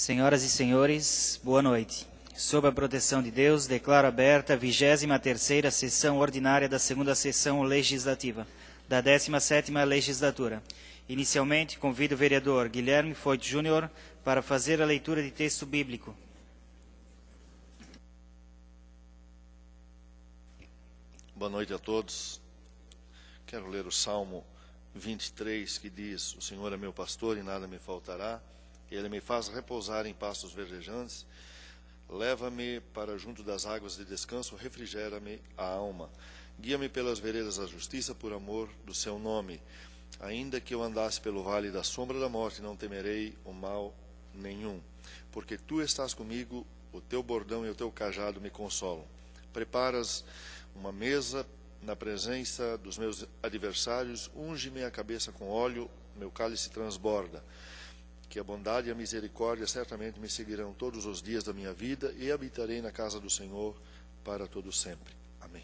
Senhoras e senhores, boa noite. Sob a proteção de Deus, declaro aberta a 23ª sessão ordinária da segunda sessão legislativa da 17ª legislatura. Inicialmente, convido o vereador Guilherme Foit Júnior para fazer a leitura de texto bíblico. Boa noite a todos. Quero ler o Salmo 23, que diz: O Senhor é meu pastor e nada me faltará. Ele me faz repousar em pastos verdejantes. Leva-me para junto das águas de descanso, refrigera-me a alma. Guia-me pelas veredas da justiça, por amor do seu nome. Ainda que eu andasse pelo vale da sombra da morte, não temerei o mal nenhum. Porque tu estás comigo, o teu bordão e o teu cajado me consolam. Preparas uma mesa na presença dos meus adversários, unge-me a cabeça com óleo, meu cálice transborda. Que a bondade e a misericórdia certamente me seguirão todos os dias da minha vida e habitarei na casa do Senhor para todo sempre. Amém.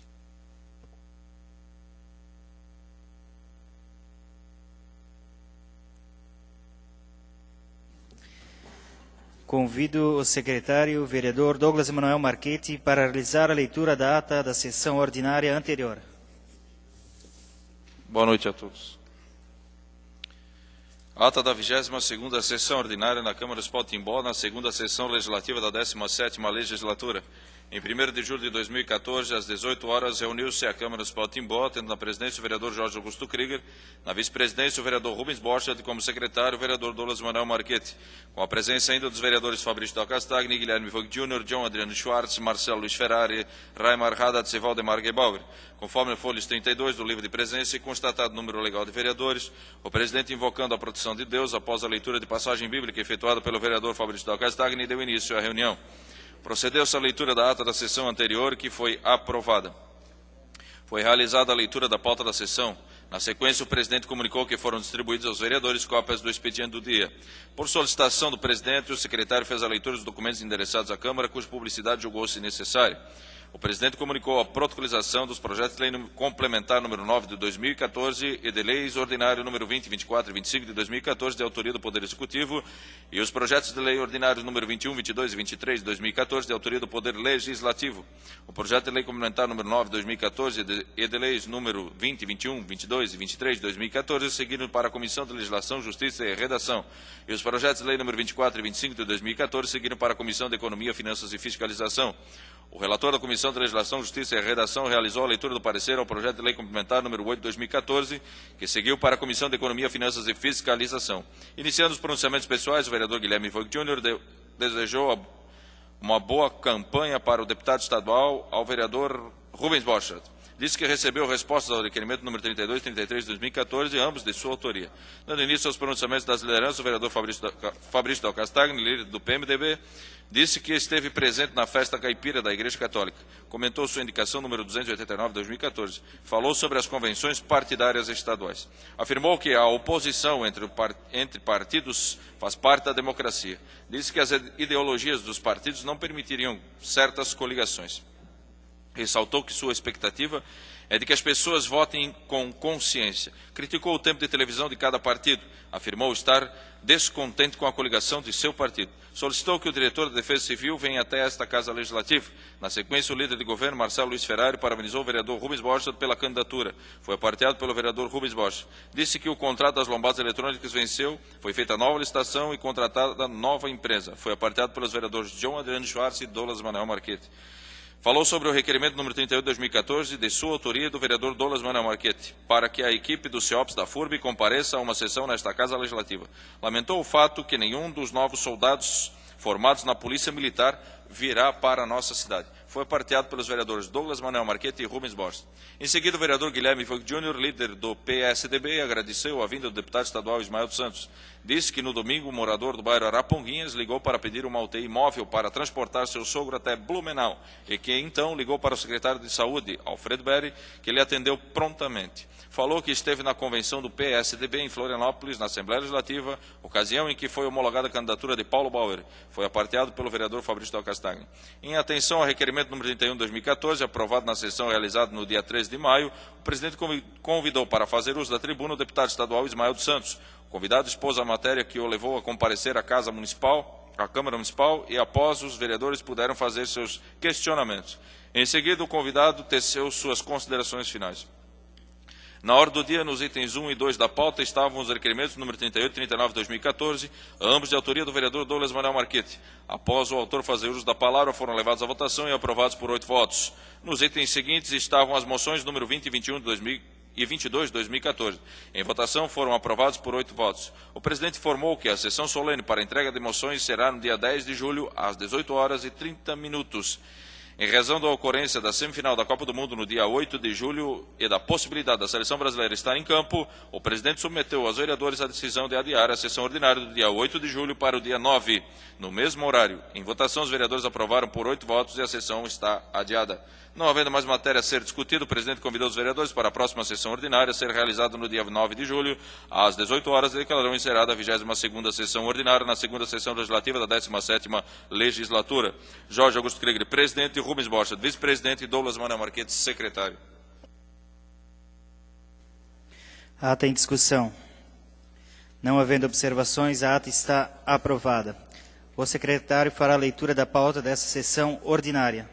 Convido o secretário, vereador Douglas Emanuel Marchetti, para realizar a leitura da ata da sessão ordinária anterior. Boa noite a todos. Ata da 22ª sessão ordinária na Câmara Municipal de Timbó, na segunda sessão legislativa da 17ª legislatura. Em 1º de julho de 2014, às 18 horas, reuniu-se a Câmara Municipal de Timbó, tendo na presidência o vereador Jorge Augusto Krieger, na vice-presidência o vereador Rubens Borchardt e como secretário o vereador Douglas Emanuel Marchetti, com a presença ainda dos vereadores Fabrício Del Castagni, Guilherme Vogt Jr., John Adriano Schwartz, Marcelo Luiz Ferrari, Raimar Haddad e Valdemar Gebauer. Conforme a folha 32 do livro de presença e constatado o número legal de vereadores, o presidente, invocando a proteção de Deus, após a leitura de passagem bíblica efetuada pelo vereador Fabrício Del Castagni, deu início à reunião. Procedeu-se a leitura da ata da sessão anterior, que foi aprovada. Foi realizada a leitura da pauta da sessão. Na sequência, o presidente comunicou que foram distribuídos aos vereadores cópias do expediente do dia. Por solicitação do presidente, o secretário fez a leitura dos documentos endereçados à Câmara, cuja publicidade julgou-se necessária. O presidente comunicou a protocolização dos projetos de lei complementar número 9 de 2014 e de leis ordinário número 20, 24 e 25 de 2014, de autoria do Poder Executivo, e os projetos de lei ordinário número 21, 22 e 23 de 2014, de autoria do Poder Legislativo. O projeto de lei complementar número 9 de 2014 e de leis número 20, 21, 22 e 23 de 2014 seguiram para a Comissão de Legislação, Justiça e Redação. E os projetos de lei número 24 e 25 de 2014 seguiram para a Comissão de Economia, Finanças e Fiscalização. O relator da Comissão de Legislação, Justiça e Redação realizou a leitura do parecer ao projeto de lei complementar número 8 de 2014, que seguiu para a Comissão de Economia, Finanças e Fiscalização. Iniciando os pronunciamentos pessoais, o vereador Guilherme Vogt Jr. desejou uma boa campanha para o deputado estadual ao vereador Rubens Borchardt. Disse que recebeu respostas ao requerimento número 32 e 33 de 2014, ambos de sua autoria. Dando início aos pronunciamentos das lideranças, o vereador Fabrício Del Castagni, líder do PMDB, disse que esteve presente na festa caipira da Igreja Católica. Comentou sua indicação número 289 de 2014. Falou sobre as convenções partidárias estaduais. Afirmou que a oposição entre partidos faz parte da democracia. Disse que as ideologias dos partidos não permitiriam certas coligações. Ressaltou que sua expectativa é de que as pessoas votem com consciência. Criticou o tempo de televisão de cada partido. Afirmou estar descontente com a coligação de seu partido. Solicitou que o diretor da Defesa Civil venha até esta Casa Legislativa. Na sequência, o líder de governo, Marcelo Luiz Ferrari, parabenizou o vereador Rubens Borchardt pela candidatura. Foi aparteado pelo vereador Rubens Borchardt. Disse que o contrato das lombadas eletrônicas venceu, foi feita nova licitação e contratada nova empresa. Foi aparteado pelos vereadores John Adriano Schwartz e Douglas Emanuel Marchetti. Falou sobre o requerimento número 38 de 2014, de sua autoria do vereador Douglas Emanuel Marchetti, para que a equipe do CEOPS da FURB compareça a uma sessão nesta Casa Legislativa. Lamentou o fato que nenhum dos novos soldados formados na Polícia Militar virá para a nossa cidade. Foi aparteado pelos vereadores Douglas Emanuel Marchetti e Rubens Borchardt. Em seguida, o vereador Guilherme Vogt Jr., líder do PSDB, agradeceu a vinda do deputado estadual Ismael dos Santos. Disse que no domingo o morador do bairro Araponguinhas ligou para pedir uma UTI móvel para transportar seu sogro até Blumenau e que então ligou para o secretário de Saúde, Alfredo Berry, que lhe atendeu prontamente. Falou que esteve na convenção do PSDB em Florianópolis, na Assembleia Legislativa, ocasião em que foi homologada a candidatura de Paulo Bauer. Foi aparteado pelo vereador Fabrício Del Castagni. Em atenção ao requerimento número 31 de 2014, aprovado na sessão realizada no dia 13 de maio, o presidente convidou para fazer uso da tribuna o deputado estadual Ismael dos Santos. O convidado expôs a matéria que o levou a comparecer à Casa Municipal à Câmara Municipal e, após, os vereadores puderam fazer seus questionamentos. Em seguida, o convidado teceu suas considerações finais. Na ordem do dia, nos itens 1 e 2 da pauta, estavam os requerimentos número 38 e 39 de 2014, ambos de autoria do vereador Douglas Manuel Marchetti. Após o autor fazer uso da palavra, foram levados à votação e aprovados por 8 votos. Nos itens seguintes estavam as moções número 20 e 21 de 2022 de 2014. Em votação, foram aprovados por 8 votos. O presidente informou que a sessão solene para entrega de moções será no dia 10 de julho, às 18h30. Em razão da ocorrência da semifinal da Copa do Mundo no dia 8 de julho e da possibilidade da seleção brasileira estar em campo, o presidente submeteu aos vereadores a decisão de adiar a sessão ordinária do dia 8 de julho para o dia 9, no mesmo horário. Em votação, os vereadores aprovaram por 8 votos e a sessão está adiada. Não havendo mais matéria a ser discutida, o presidente convidou os vereadores para a próxima sessão ordinária a ser realizada no dia 9 de julho, às 18 horas, e declarou encerrada a 22ª sessão ordinária na segunda sessão legislativa da 17ª legislatura. Jorge Augusto Krieger, presidente, Rubens Borchardt, vice-presidente, e Douglas Manuel Marchetti, secretário. Ata em discussão. Não havendo observações, a ata está aprovada. O secretário fará a leitura da pauta dessa sessão ordinária.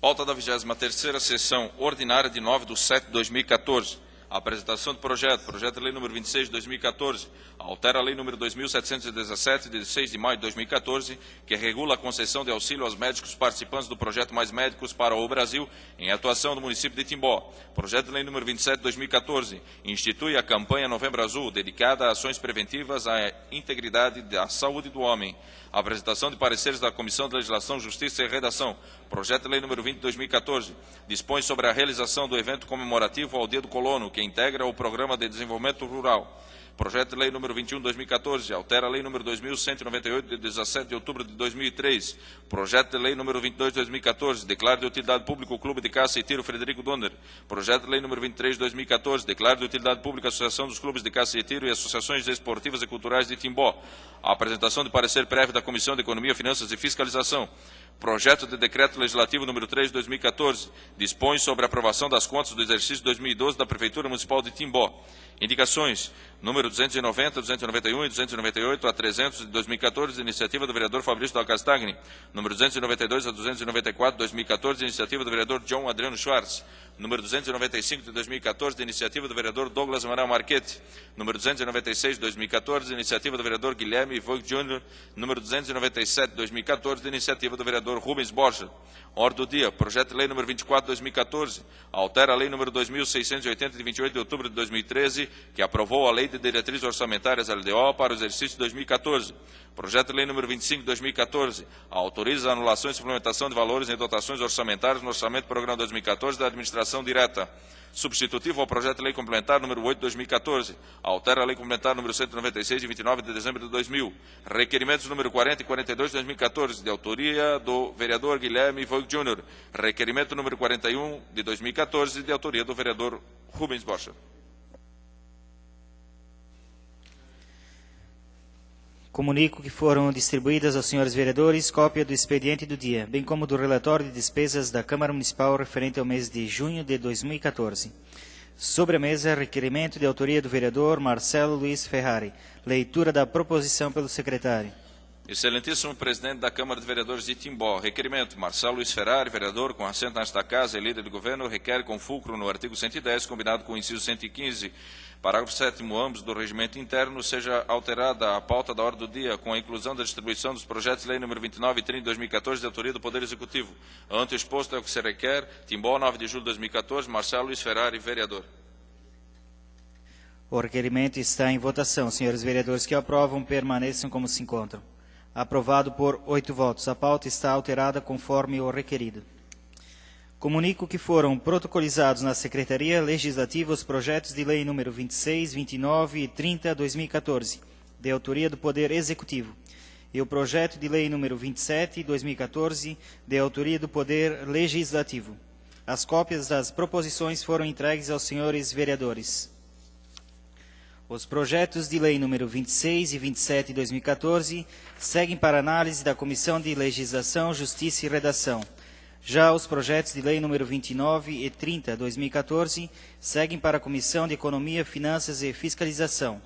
Pauta da 23ª sessão ordinária de 9/7/2014. A apresentação do projeto de lei número 26 de 2014, altera a lei número 2717 de 6 de maio de 2014, que regula a concessão de auxílio aos médicos participantes do projeto Mais Médicos para o Brasil, em atuação do município de Timbó. Projeto de lei número 27 de 2014, institui a campanha Novembro Azul, dedicada a ações preventivas à integridade da saúde do homem. A apresentação de pareceres da Comissão de Legislação, Justiça e Redação. Projeto de lei número 20 de 2014, dispõe sobre a realização do evento comemorativo ao Dia do Colono, que integra o Programa de Desenvolvimento Rural. Projeto de lei número 21 de 2014, altera a lei número 2198 de 17 de outubro de 2003. Projeto de lei número 22 de 2014, declara de utilidade pública o Clube de Caça e Tiro Frederico Donner. Projeto de lei número 23 de 2014, declara de utilidade pública a Associação dos Clubes de Caça e Tiro e Associações Esportivas e Culturais de Timbó. A apresentação de parecer prévio da Comissão de Economia, Finanças e Fiscalização. Projeto de Decreto Legislativo número 3 de 2014, dispõe sobre a aprovação das contas do exercício 2012 da Prefeitura Municipal de Timbó. Indicações, número 290, 291 e 298 a 300 de 2014, de iniciativa do vereador Fabrício da Castagni. Número 292 a 294 de 2014, de iniciativa do vereador John Adriano Schwartz. Número 295 de 2014, de iniciativa do vereador Douglas Manuel Marchetti. Número 296 de 2014, de iniciativa do vereador Guilherme Voigt Jr. Número 297 de 2014, de iniciativa do vereador Rubens Borchardt. Ordem do dia, projeto de lei número 24 de 2014, altera a lei número 2680 de 28 de outubro de 2013, que aprovou a Lei de Diretrizes Orçamentárias LDO para o exercício 2014. Projeto de lei número 25 de 2014, autoriza a anulação e suplementação de valores em dotações orçamentárias no Orçamento Programa 2014 da Administração Direta. Substitutivo ao projeto de lei complementar número 8 de 2014, altera a lei complementar número 196 de 29 de dezembro de 2000. Requerimentos número 40 e 42 de 2014, de autoria do vereador Guilherme Voigt Jr. Requerimento número 41 de 2014, de autoria do vereador Rubens Borchardt. Comunico que foram distribuídas aos senhores vereadores cópia do expediente do dia, bem como do relatório de despesas da Câmara Municipal referente ao mês de junho de 2014. Sobre a mesa, requerimento de autoria do vereador Marcelo Luiz Ferrari. Leitura da proposição pelo secretário. Excelentíssimo presidente da Câmara de Vereadores de Timbó, requerimento. Marcelo Luiz Ferrari, vereador com assento nesta casa e líder de governo, requer com fulcro no artigo 110, combinado com o inciso 115, parágrafo 7º, ambos do regimento interno, seja alterada a pauta da ordem do dia com a inclusão da distribuição dos projetos de lei número 29 e 30 de 2014, de autoria do Poder Executivo. Ante exposto é o que se requer. Timbó, 9 de julho de 2014, Marcelo Luiz Ferrari, vereador. O requerimento está em votação. Senhores vereadores que aprovam, permaneçam como se encontram. Aprovado por 8 votos. A pauta está alterada conforme o requerido. Comunico que foram protocolizados na Secretaria Legislativa os projetos de lei número 26, 29 e 30 de 2014, de autoria do Poder Executivo, e o projeto de lei número 27 de 2014, de autoria do Poder Legislativo. As cópias das proposições foram entregues aos senhores vereadores. Os projetos de lei número 26 e 27 de 2014 seguem para análise da Comissão de Legislação, Justiça e Redação. Já os projetos de lei número 29 e 30 de 2014 seguem para a Comissão de Economia, Finanças e Fiscalização.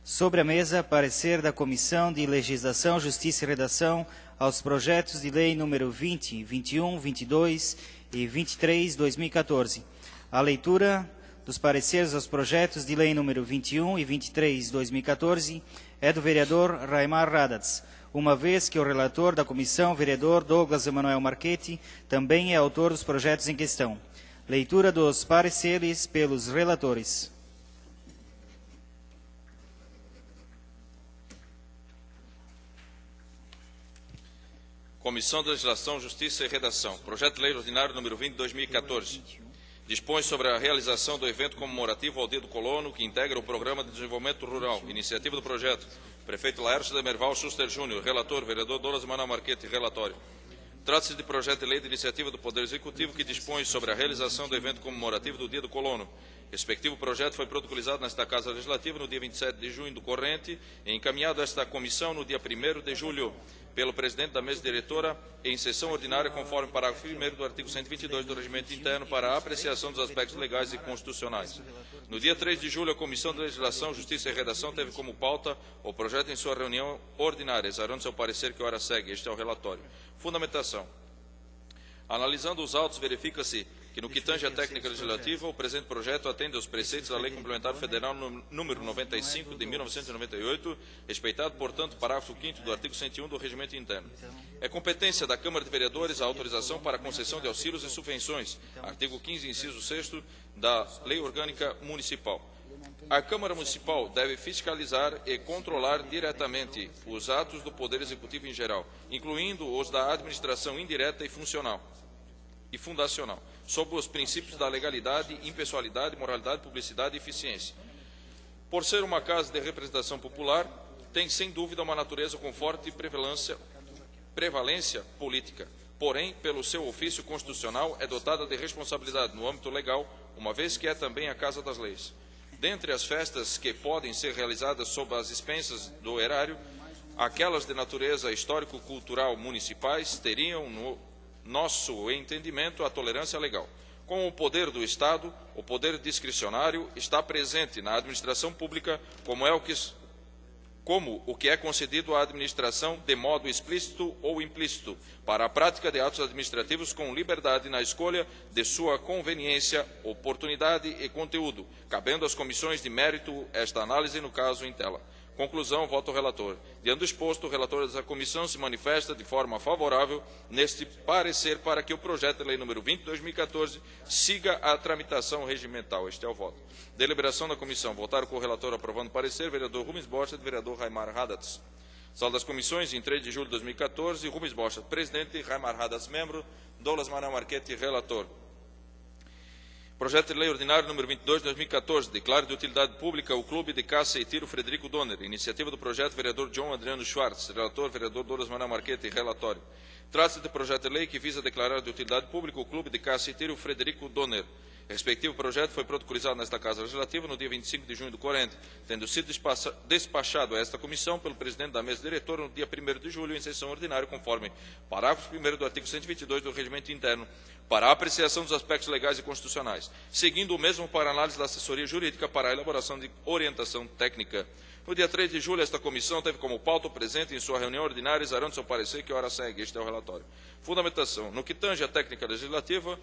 Sobre a mesa, parecer da Comissão de Legislação, Justiça e Redação aos projetos de lei número 20, 21, 22 e 23, 2014. A leitura dos pareceres aos projetos de lei número 21 e 23, 2014, é do vereador Raimar Radatz, uma vez que o relator da comissão, vereador Douglas Emanuel Marchetti, também é autor dos projetos em questão. Leitura dos pareceres pelos relatores. Comissão de Legislação, Justiça e Redação. Projeto de Lei Ordinário número 20 de 2014. Dispõe sobre a realização do evento comemorativo ao Dia do Colono, que integra o Programa de Desenvolvimento Rural. Iniciativa do projeto. Prefeito Laércio de Merval Schuster Júnior. Relator, vereador Douglas Emanuel Marchetti. Relatório. Trata-se de projeto de lei de iniciativa do Poder Executivo que dispõe sobre a realização do evento comemorativo do Dia do Colono. Respectivo projeto foi protocolizado nesta Casa Legislativa no dia 27 de junho do corrente e encaminhado a esta comissão no dia 1º de julho pelo presidente da mesa diretora em sessão ordinária, conforme parágrafo 1º do artigo 122 do Regimento Interno, para a apreciação dos aspectos legais e constitucionais. No dia 3 de julho, a Comissão de Legislação, Justiça e Redação teve como pauta o projeto em sua reunião ordinária, exarando seu parecer que ora segue. Este é o relatório. Fundamentação. Analisando os autos, verifica-se que, no que tange à técnica legislativa, o presente projeto atende aos preceitos da Lei Complementar Federal número 95 de 1998, respeitado, portanto, o parágrafo 5º do artigo 101 do Regimento Interno. É competência da Câmara de Vereadores a autorização para a concessão de auxílios e subvenções, artigo 15, inciso 6º da Lei Orgânica Municipal. A Câmara Municipal deve fiscalizar e controlar diretamente os atos do Poder Executivo em geral, incluindo os da administração indireta e funcional e fundacional, sob os princípios da legalidade, impessoalidade, moralidade, publicidade e eficiência. Por ser uma casa de representação popular, tem sem dúvida uma natureza com forte prevalência política. Porém, pelo seu ofício constitucional, é dotada de responsabilidade no âmbito legal, uma vez que é também a Casa das Leis. Dentre as festas que podem ser realizadas sob as expensas do erário, aquelas de natureza histórico-cultural municipais teriam, no nosso entendimento, a tolerância legal. Com o poder do Estado, o poder discricionário está presente na administração pública, como o que é concedido à administração de modo explícito ou implícito, para a prática de atos administrativos com liberdade na escolha de sua conveniência, oportunidade e conteúdo, cabendo às comissões de mérito esta análise no caso em tela. Conclusão, voto relator. Diante do exposto, o relator dessa comissão se manifesta de forma favorável neste parecer para que o projeto de lei número 20 de 2014 siga a tramitação regimental. Este é o voto. Deliberação da comissão. Votaram com o relator aprovando o parecer, vereador Rubens Borchardt, vereador Raimar Radatz. Sala das comissões, em 3 de julho de 2014, Rubens Borchardt, presidente, Raimar Radatz, membro, Douglas Emanuel Marchetti, relator. Projeto de Lei Ordinário número 22 de 2014, declara de utilidade pública o Clube de Caça e Tiro Frederico Donner. Iniciativa do projeto, vereador John Adriano Schwartz. Relator, vereador Douglas Emanuel Marchetti. Relatório. Trata-se de projeto de lei que visa declarar de utilidade pública o Clube de Caça e Tiro Frederico Donner. Respectivo projeto foi protocolizado nesta Casa Legislativa no dia 25 de junho do corrente, tendo sido despachado a esta comissão pelo presidente da mesa diretora no dia 1º de julho em sessão ordinária, conforme parágrafo 1º do artigo 122 do Regimento Interno, para a apreciação dos aspectos legais e constitucionais, seguindo o mesmo para análise da assessoria jurídica para a elaboração de orientação técnica. No dia 3 de julho, esta comissão teve como pauta o presente em sua reunião ordinária, exarando seu parecer que ora segue. Este é o relatório. Fundamentação. No que tange à técnica legislativa,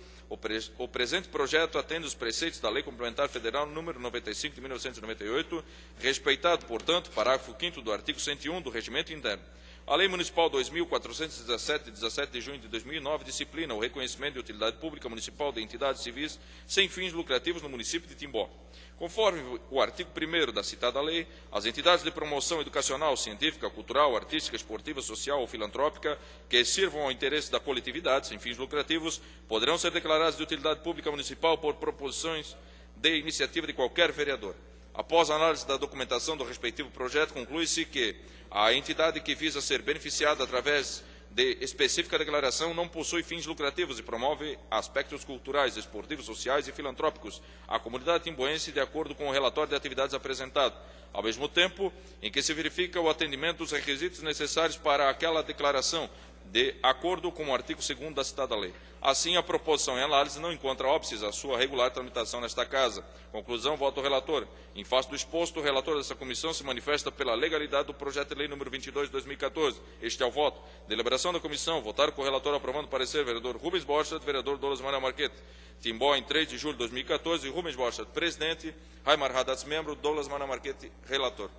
o presente projeto atende os preceitos da Lei Complementar Federal número 95 de 1998, respeitado, portanto, parágrafo 5º do artigo 101 do Regimento Interno. A Lei Municipal 2.417, de 17 de junho de 2009, disciplina o reconhecimento de utilidade pública municipal de entidades civis sem fins lucrativos no município de Timbó. Conforme o artigo 1º da citada lei, as entidades de promoção educacional, científica, cultural, artística, esportiva, social ou filantrópica que sirvam ao interesse da coletividade sem fins lucrativos poderão ser declaradas de utilidade pública municipal por proposições de iniciativa de qualquer vereador. Após a análise da documentação do respectivo projeto, conclui-se que a entidade que visa ser beneficiada através de específica declaração não possui fins lucrativos e promove aspectos culturais, esportivos, sociais e filantrópicos à comunidade timboense de acordo com o relatório de atividades apresentado, ao mesmo tempo em que se verifica o atendimento dos requisitos necessários para aquela declaração, de acordo com o artigo 2º da citada lei. Assim, a proposição em análise não encontra óbices à sua regular tramitação nesta Casa. Conclusão, voto relator. Em face do exposto, o relator dessa comissão se manifesta pela legalidade do projeto de lei número 22 de 2014. Este é o voto. Deliberação da comissão. Votar com o relator aprovando o parecer, vereador Rubens Borchardt, vereador Douglas Manuel Marquete. Timbó, em 3 de julho de 2014, Rubens Borchardt, presidente, Raimar Haddad, membro, Douglas Manuel Marquete, relator.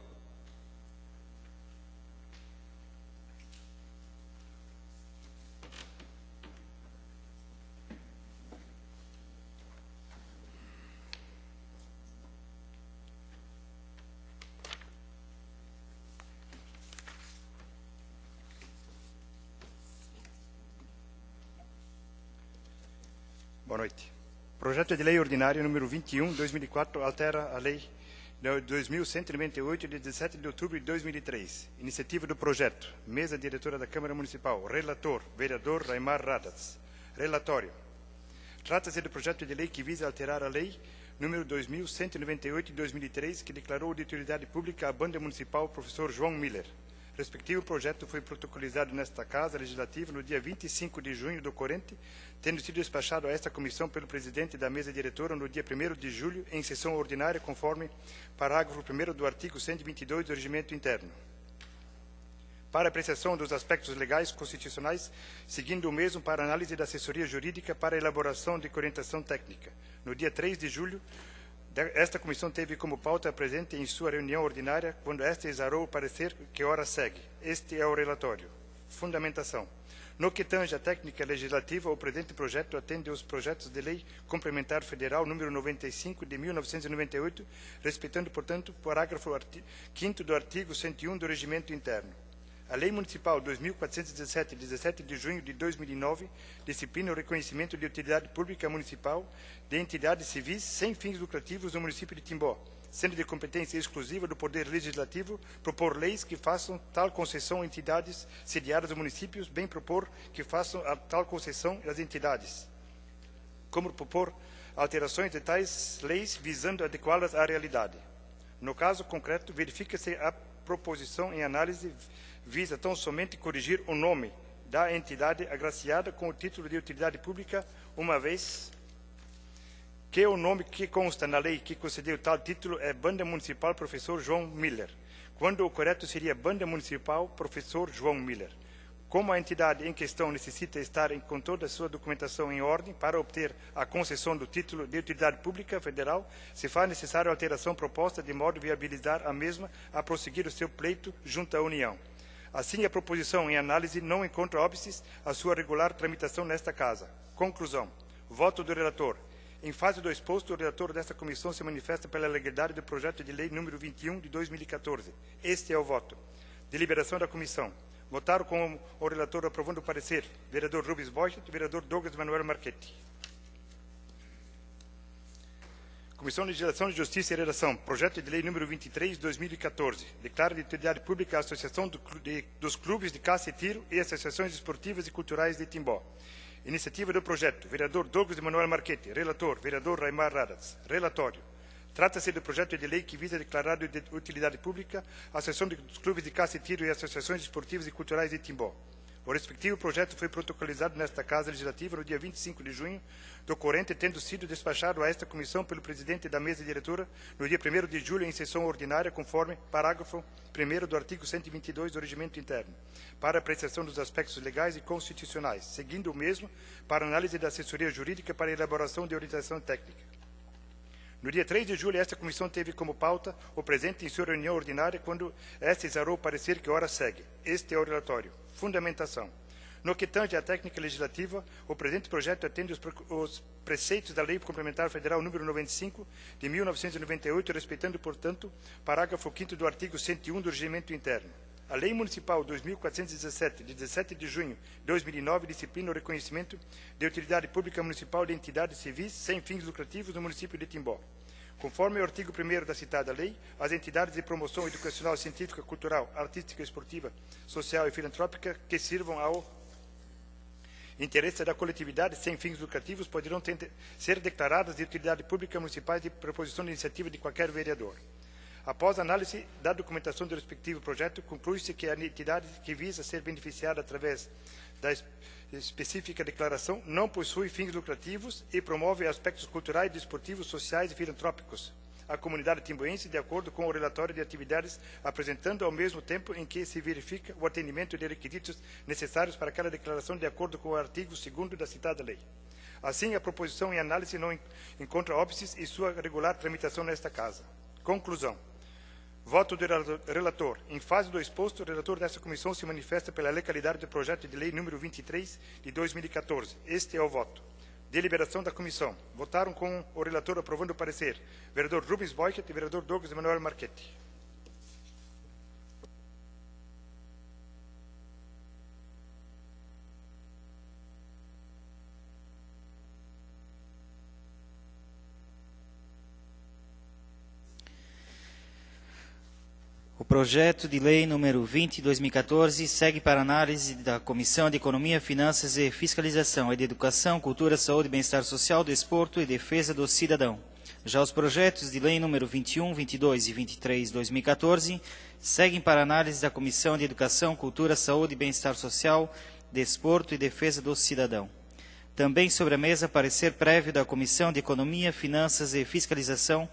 Boa noite. Projeto de Lei Ordinária número 21/2004 altera a Lei 2198 de 17 de outubro de 2003. Iniciativa do projeto. Mesa diretora da Câmara Municipal. Relator, vereador Raimar Haddad. Relatório. Trata-se do projeto de lei que visa alterar a Lei número 2198 de 2003, que declarou de utilidade pública a banda municipal Professor João Miller. Respectivo projeto foi protocolizado nesta Casa Legislativa no dia 25 de junho do corrente, tendo sido despachado a esta comissão pelo presidente da mesa diretora no dia 1º de julho, em sessão ordinária, conforme parágrafo 1º do artigo 122 do Regimento Interno. Para apreciação dos aspectos legais constitucionais, seguindo o mesmo para análise da assessoria jurídica para elaboração de orientação técnica. No dia 3 de julho, esta comissão teve como pauta presente em sua reunião ordinária, quando esta exarou o parecer que ora segue. Este é o relatório. Fundamentação. No que tange à técnica legislativa, o presente projeto atende aos projetos de lei complementar federal número 95 de 1998, respeitando, portanto, o parágrafo 5º do artigo 101 do Regimento Interno. A Lei Municipal 2417, de 17 de junho de 2009, disciplina o reconhecimento de utilidade pública municipal de entidades civis sem fins lucrativos no município de Timbó, sendo de competência exclusiva do Poder Legislativo propor leis que façam tal concessão a entidades sediadas dos municípios, bem propor que façam a tal concessão às entidades, como propor alterações de tais leis visando adequá-las à realidade. No caso concreto, verifica-se a proposição em análise visa tão somente corrigir o nome da entidade agraciada com o título de utilidade pública, uma vez que o nome que consta na lei que concedeu tal título é Banda Municipal Professor João Miller, quando o correto seria Banda Municipal Professor João Miller. Como a entidade em questão necessita estar com toda a sua documentação em ordem para obter a concessão do título de utilidade pública federal, se faz necessária a alteração proposta de modo a viabilizar a mesma a prosseguir o seu pleito junto à União. Assim, a proposição em análise não encontra óbices à sua regular tramitação nesta Casa. Conclusão. Voto do relator. Em face do exposto, o relator desta comissão se manifesta pela legalidade do projeto de lei número 21 de 2014. Este é o voto. Deliberação da comissão. Votaram com o relator aprovando o parecer. Vereador Rubens Borchardt, vereador Douglas Manuel Marquete. Comissão de Legislação, Justiça e Redação. Projeto de lei número 23 de 2014. Declara de utilidade pública a Associação dos Clubes de Caça e Tiro e Associações Esportivas e Culturais de Timbó. Iniciativa do projeto. Vereador Douglas Manuel Marquete. Relator. Vereador Raimar Haddad. Relatório. Trata-se do projeto de lei que visa declarar de utilidade pública a Associação dos Clubes de Caça e Tiro e Associações Esportivas e Culturais de Timbó. O respectivo projeto foi protocolizado nesta Casa Legislativa no dia 25 de junho do corrente, tendo sido despachado a esta comissão pelo presidente da mesa diretora no dia 1º de julho em sessão ordinária, conforme parágrafo 1º do artigo 122 do Regimento Interno, para apreciação dos aspectos legais e constitucionais, seguindo o mesmo para análise da assessoria jurídica para elaboração de orientação técnica. No dia 3 de julho, esta comissão teve como pauta o presente em sua reunião ordinária, quando esta exarou o parecer que ora segue. Este é o relatório. Fundamentação. No que tange à técnica legislativa, o presente projeto atende os preceitos da Lei Complementar Federal número 95 de 1998, respeitando, portanto, parágrafo 5º do artigo 101 do Regimento Interno. A Lei Municipal 2417, de 17 de junho de 2009, disciplina o reconhecimento de utilidade pública municipal de entidades civis sem fins lucrativos no município de Timbó. Conforme o artigo 1º da citada lei, as entidades de promoção educacional, científica, cultural, artística, esportiva, social e filantrópica que sirvam ao interesse da coletividade sem fins lucrativos poderão ser declaradas de utilidade pública municipal de proposição de iniciativa de qualquer vereador. Após análise da documentação do respectivo projeto, conclui-se que a entidade que visa ser beneficiada através da específica declaração não possui fins lucrativos e promove aspectos culturais, desportivos, sociais e filantrópicos à comunidade timboense, de acordo com o relatório de atividades, apresentando ao mesmo tempo em que se verifica o atendimento de requisitos necessários para aquela declaração, de acordo com o artigo 2º da citada lei. Assim, a proposição em análise não encontra óbices e sua regular tramitação nesta Casa. Conclusão. Voto do relator. Em fase do exposto, o relator desta comissão se manifesta pela legalidade do projeto de lei número 23 de 2014. Este é o voto. Deliberação da comissão. Votaram com o relator aprovando o parecer. Vereador Rubens Boichet e vereador Douglas Emanuel Marchetti. O projeto de lei número 20 de 2014 segue para análise da Comissão de Economia, Finanças e Fiscalização e de Educação, Cultura, Saúde, Bem-Estar Social, Desporto e Defesa do Cidadão. Já os projetos de lei número 21, 22 e 23 de 2014 seguem para análise da Comissão de Educação, Cultura, Saúde, Bem-Estar Social, Desporto e Defesa do Cidadão. Também sobre a mesa, parecer prévio da Comissão de Economia, Finanças e Fiscalização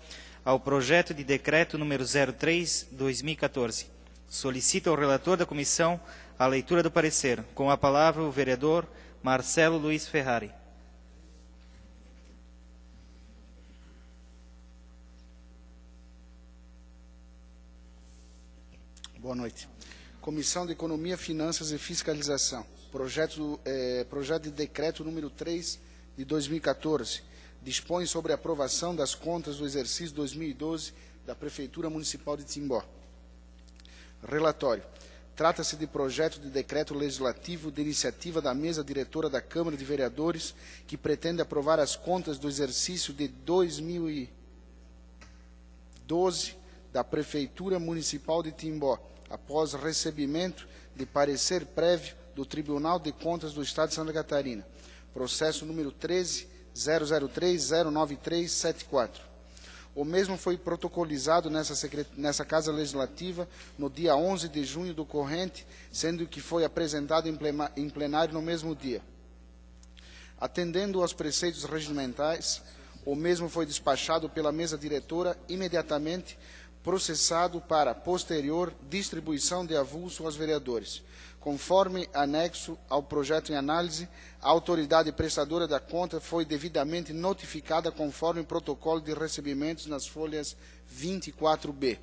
ao projeto de decreto número 03/2014. Solicita ao relator da comissão a leitura do parecer. Com a palavra, o vereador Marcelo Luiz Ferrari. Boa noite. Comissão de Economia, Finanças e Fiscalização. Projeto de decreto número 3 de 2014. Dispõe sobre a aprovação das contas do exercício 2012 da Prefeitura Municipal de Timbó. Relatório. Trata-se de projeto de decreto legislativo de iniciativa da mesa diretora da Câmara de Vereadores que pretende aprovar as contas do exercício de 2012 da Prefeitura Municipal de Timbó, após recebimento de parecer prévio do Tribunal de Contas do Estado de Santa Catarina. Processo número 13.003.09374. O mesmo foi protocolizado nessa Casa Legislativa no dia 11 de junho do corrente, sendo que foi apresentado em plenário no mesmo dia. Atendendo aos preceitos regimentais, o mesmo foi despachado pela mesa diretora imediatamente processado para posterior distribuição de avulso aos vereadores. Conforme anexo ao projeto em análise, a autoridade prestadora da conta foi devidamente notificada conforme o protocolo de recebimentos nas folhas 24B.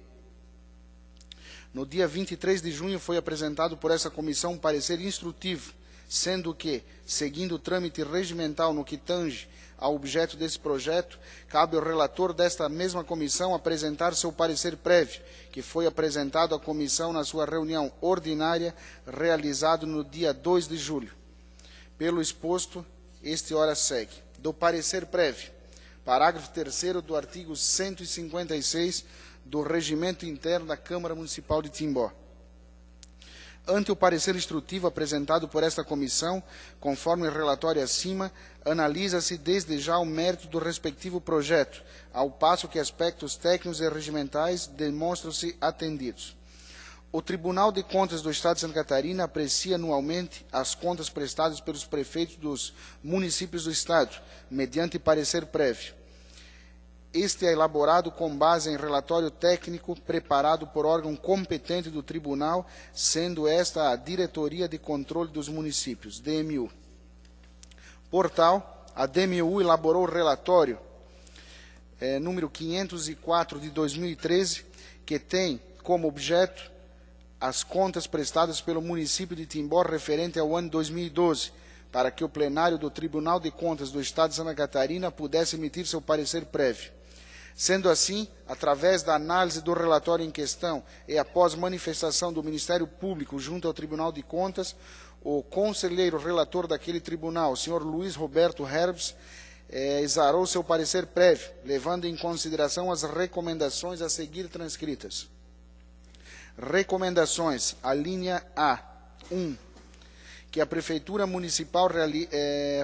No dia 23 de junho foi apresentado por essa comissão um parecer instrutivo, sendo que, seguindo o trâmite regimental no que tange ao objeto desse projeto, cabe ao relator desta mesma comissão apresentar seu parecer prévio, que foi apresentado à comissão na sua reunião ordinária, realizado no dia 2 de julho. Pelo exposto, este ora segue. Do parecer prévio, parágrafo 3º do artigo 156 do Regimento Interno da Câmara Municipal de Timbó. Ante o parecer instrutivo apresentado por esta comissão, conforme o relatório acima, analisa-se desde já o mérito do respectivo projeto, ao passo que aspectos técnicos e regimentais demonstram-se atendidos. O Tribunal de Contas do Estado de Santa Catarina aprecia anualmente as contas prestadas pelos prefeitos dos municípios do Estado, mediante parecer prévio. Este é elaborado com base em relatório técnico preparado por órgão competente do Tribunal, sendo esta a Diretoria de Controle dos Municípios, DMU. Por tal, a DMU elaborou o relatório número 504 de 2013, que tem como objeto as contas prestadas pelo município de Timbó referente ao ano 2012, para que o plenário do Tribunal de Contas do Estado de Santa Catarina pudesse emitir seu parecer prévio. Sendo assim, através da análise do relatório em questão e após manifestação do Ministério Público junto ao Tribunal de Contas, o conselheiro relator daquele tribunal, o senhor Luiz Roberto Herbs, exarou seu parecer prévio, levando em consideração as recomendações a seguir transcritas. Recomendações, a linha A. 1. Que a Prefeitura Municipal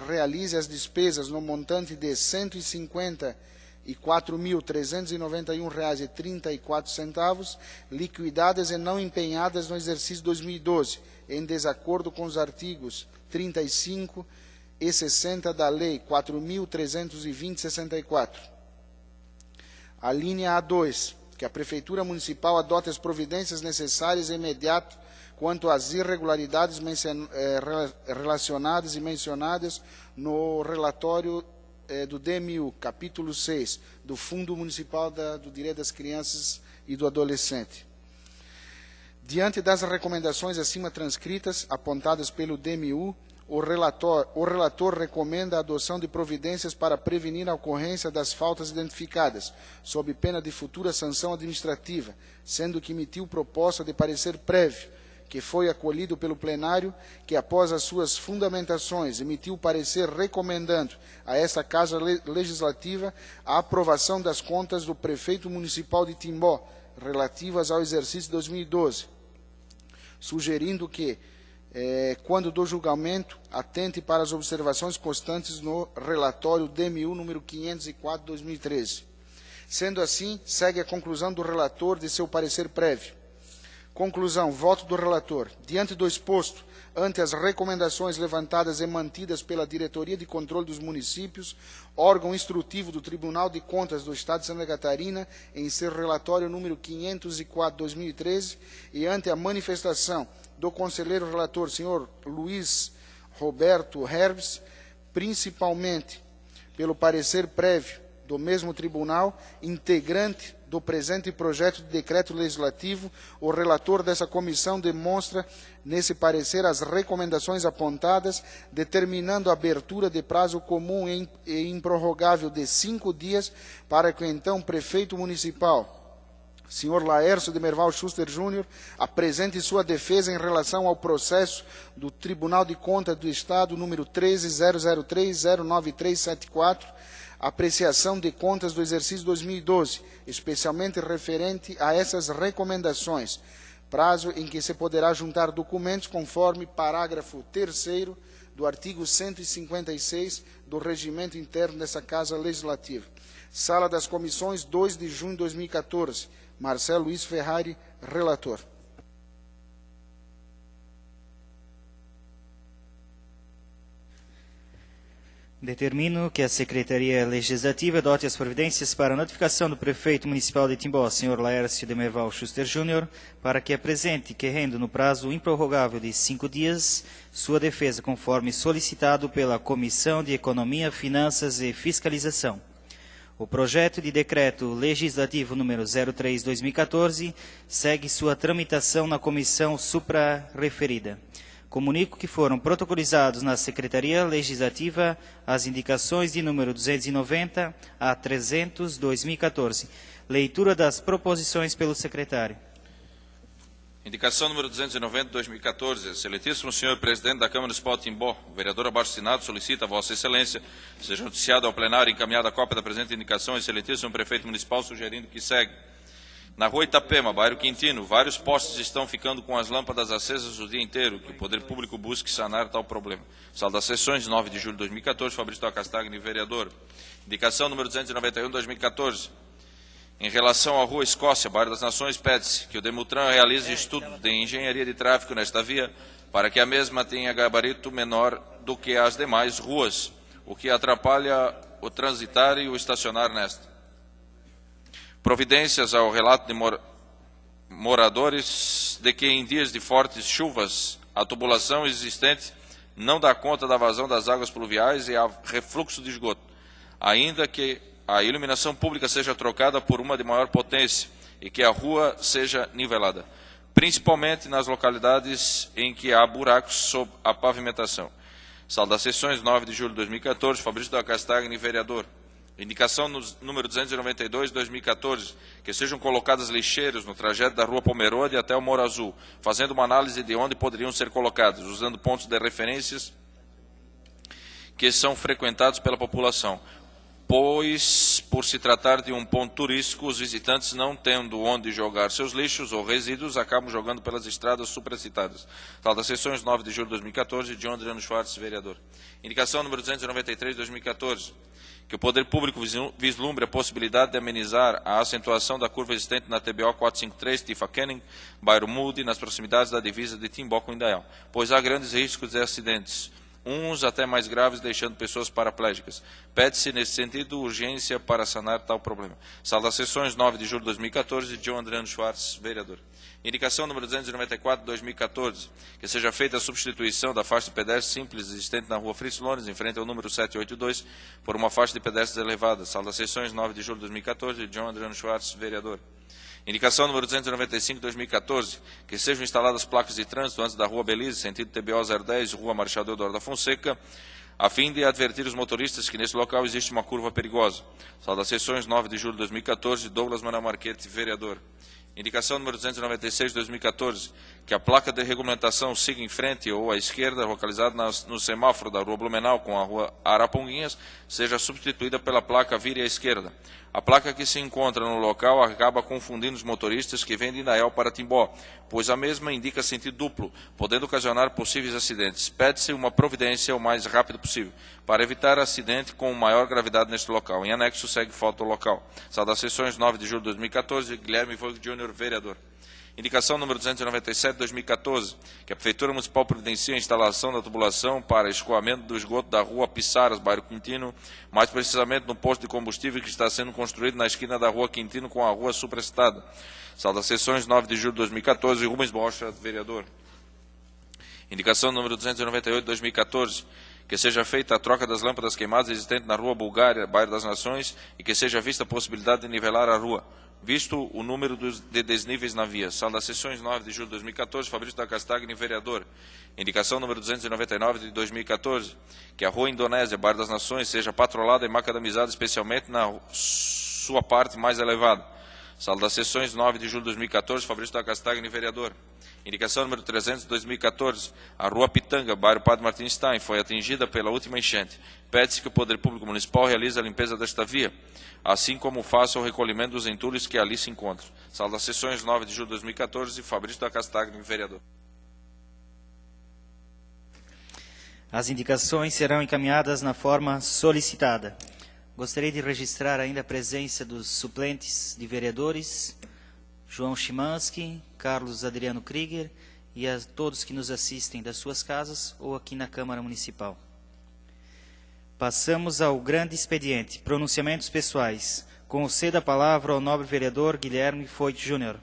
realize as despesas no montante de R$ 150 e R$ 4.391,34, liquidadas e não empenhadas no exercício 2012, em desacordo com os artigos 35 e 60 da Lei 4.320/64. A linha A2, que a Prefeitura Municipal adote as providências necessárias e imediatas quanto às irregularidades relacionadas e mencionadas no relatório do DMU, capítulo 6, do Fundo Municipal do Direito das Crianças e do Adolescente. Diante das recomendações acima transcritas, apontadas pelo DMU, o relator recomenda a adoção de providências para prevenir a ocorrência das faltas identificadas, sob pena de futura sanção administrativa, sendo que emitiu proposta de parecer prévio, que foi acolhido pelo plenário, que após as suas fundamentações emitiu parecer recomendando a esta Casa Legislativa a aprovação das contas do Prefeito Municipal de Timbó, relativas ao exercício 2012, sugerindo que, quando do julgamento, atente para as observações constantes no relatório DMU número 504/2013. Sendo assim, segue a conclusão do relator de seu parecer prévio. Conclusão, voto do relator. Diante do exposto, ante as recomendações levantadas e mantidas pela Diretoria de Controle dos Municípios, órgão instrutivo do Tribunal de Contas do Estado de Santa Catarina, em seu relatório número 504/2013, e ante a manifestação do conselheiro relator, senhor Luiz Roberto Herbes, principalmente pelo parecer prévio do mesmo tribunal, integrante do presente projeto de decreto legislativo, o relator dessa comissão demonstra nesse parecer as recomendações apontadas, determinando a abertura de prazo comum e improrrogável de 5 dias para que o então prefeito municipal, senhor Laércio de Merval Schuster Júnior, apresente sua defesa em relação ao processo do Tribunal de Contas do Estado número 13.003.09374, apreciação de contas do exercício 2012, especialmente referente a essas recomendações, prazo em que se poderá juntar documentos conforme parágrafo 3º do artigo 156 do Regimento Interno dessa Casa Legislativa. Sala das Comissões, 2 de junho de 2014. Marcelo Luiz Ferrari, relator. Determino que a Secretaria Legislativa adote as providências para a notificação do Prefeito Municipal de Timbó, Sr. Laércio de Merval Schuster Júnior, para que apresente, querendo no prazo improrrogável de 5 dias, sua defesa conforme solicitado pela Comissão de Economia, Finanças e Fiscalização. O projeto de decreto legislativo número 03/2014 segue sua tramitação na comissão suprarreferida. Comunico que foram protocolizados na Secretaria Legislativa as indicações de número 290 a 300/2014. Leitura das proposições pelo secretário. Indicação número 290/2014. Excelentíssimo senhor presidente da Câmara Municipal de Timbó, o vereador abaixo assinado solicita a Vossa Excelência seja noticiado ao plenário e encaminhada a cópia da presente indicação, excelentíssimo prefeito municipal, sugerindo que segue. Na rua Itapema, bairro Quintino, vários postes estão ficando com as lâmpadas acesas o dia inteiro, que o poder público busque sanar tal problema. Sala das Sessões, 9 de julho de 2014, Fabrício Castagni, vereador. Indicação número 291/2014. Em relação à rua Escócia, bairro das Nações, pede-se que o Demutran realize estudo de engenharia de tráfego nesta via para que a mesma tenha gabarito menor do que as demais ruas, o que atrapalha o transitar e o estacionar nesta. Providências ao relato de moradores de que em dias de fortes chuvas a tubulação existente não dá conta da vazão das águas pluviais e há refluxo de esgoto, ainda que a iluminação pública seja trocada por uma de maior potência e que a rua seja nivelada, principalmente nas localidades em que há buracos sob a pavimentação. Sala das Sessões, 9 de julho de 2014, Fabrício da Castagni, vereador. Indicação número 292/2014, que sejam colocadas lixeiras no trajeto da rua Pomerode até o Morro Azul, fazendo uma análise de onde poderiam ser colocadas, usando pontos de referências que são frequentados pela população, pois por se tratar de um ponto turístico, os visitantes, não tendo onde jogar seus lixos ou resíduos, acabam jogando pelas estradas supracitadas. Tal das sessões, 9 de julho de 2014, John Adriano Schwartz, vereador. Indicação número 293 de 2014. Que o Poder Público vislumbre a possibilidade de amenizar a acentuação da curva existente na TBO 453, Tifa-Canning, bairro Moody, nas proximidades da divisa de Timbó com Indaial, pois há grandes riscos de acidentes, uns até mais graves, deixando pessoas paraplégicas. Pede-se, nesse sentido, urgência para sanar tal problema. Sala das Sessões, 9 de julho de 2014, John Adriano Schwartz, vereador. Indicação número 294 de 2014, que seja feita a substituição da faixa de pedestres simples existente na rua Fritz Lones, em frente ao número 782, por uma faixa de pedestres elevada. Sala das Sessões, 9 de julho de 2014, John Adriano Schwartz, vereador. Indicação número 295 de 2014, que sejam instaladas placas de trânsito antes da rua Belize, sentido TBO 010, rua Marechal Deodoro da Fonseca, a fim de advertir os motoristas que nesse local existe uma curva perigosa. Sala das Sessões, 9 de julho de 2014, Douglas Manuel Marchetti, vereador. Indicação número 296 de 2014, que a placa de regulamentação siga em frente ou à esquerda, localizada no semáforo da rua Blumenau com a rua Araponguinhas, seja substituída pela placa vire à esquerda. A placa que se encontra no local acaba confundindo os motoristas que vêm de Indaial para Timbó, pois a mesma indica sentido duplo, podendo ocasionar possíveis acidentes. Pede-se uma providência o mais rápido possível, para evitar acidente com maior gravidade neste local. Em anexo, segue foto do local. Sala das Sessões, 9 de julho de 2014, Guilherme Voigt Júnior, vereador. Indicação número 297 de 2014, que a Prefeitura Municipal providencia a instalação da tubulação para escoamento do esgoto da rua Pissaras, bairro Quintino, mais precisamente no posto de combustível que está sendo construído na esquina da rua Quintino com a rua supracitada. Sala das Sessões, 9 de julho de 2014, Rubens Bocha, vereador. Indicação número 298 de 2014, que seja feita a troca das lâmpadas queimadas existentes na rua Bulgária, bairro das Nações, e que seja vista a possibilidade de nivelar a rua, visto o número de desníveis na via. Sala das Sessões, 9 de julho de 2014, Fabrício da Castagni, vereador. Indicação número 299 de 2014, que a rua Indonésia, bairro das Nações, seja patrolada e macadamizada, especialmente na sua parte mais elevada. Sala das Sessões, 9 de julho de 2014, Fabrício da Castagni, vereador. Indicação número 300 de 2014, a rua Pitanga, bairro Padre Martin Stein, foi atingida pela última enchente. Pede-se que o Poder Público Municipal realize a limpeza desta via, assim como faça o recolhimento dos entulhos que ali se encontram. Sala das Sessões, 9 de julho de 2014, Fabrício da Castagni, vereador. As indicações serão encaminhadas na forma solicitada. Gostaria de registrar ainda a presença dos suplentes de vereadores, João Chimansky, Carlos Adriano Krieger e a todos que nos assistem das suas casas ou aqui na Câmara Municipal. Passamos ao grande expediente, pronunciamentos pessoais. Concedo a palavra ao nobre vereador Guilherme Voigt Júnior.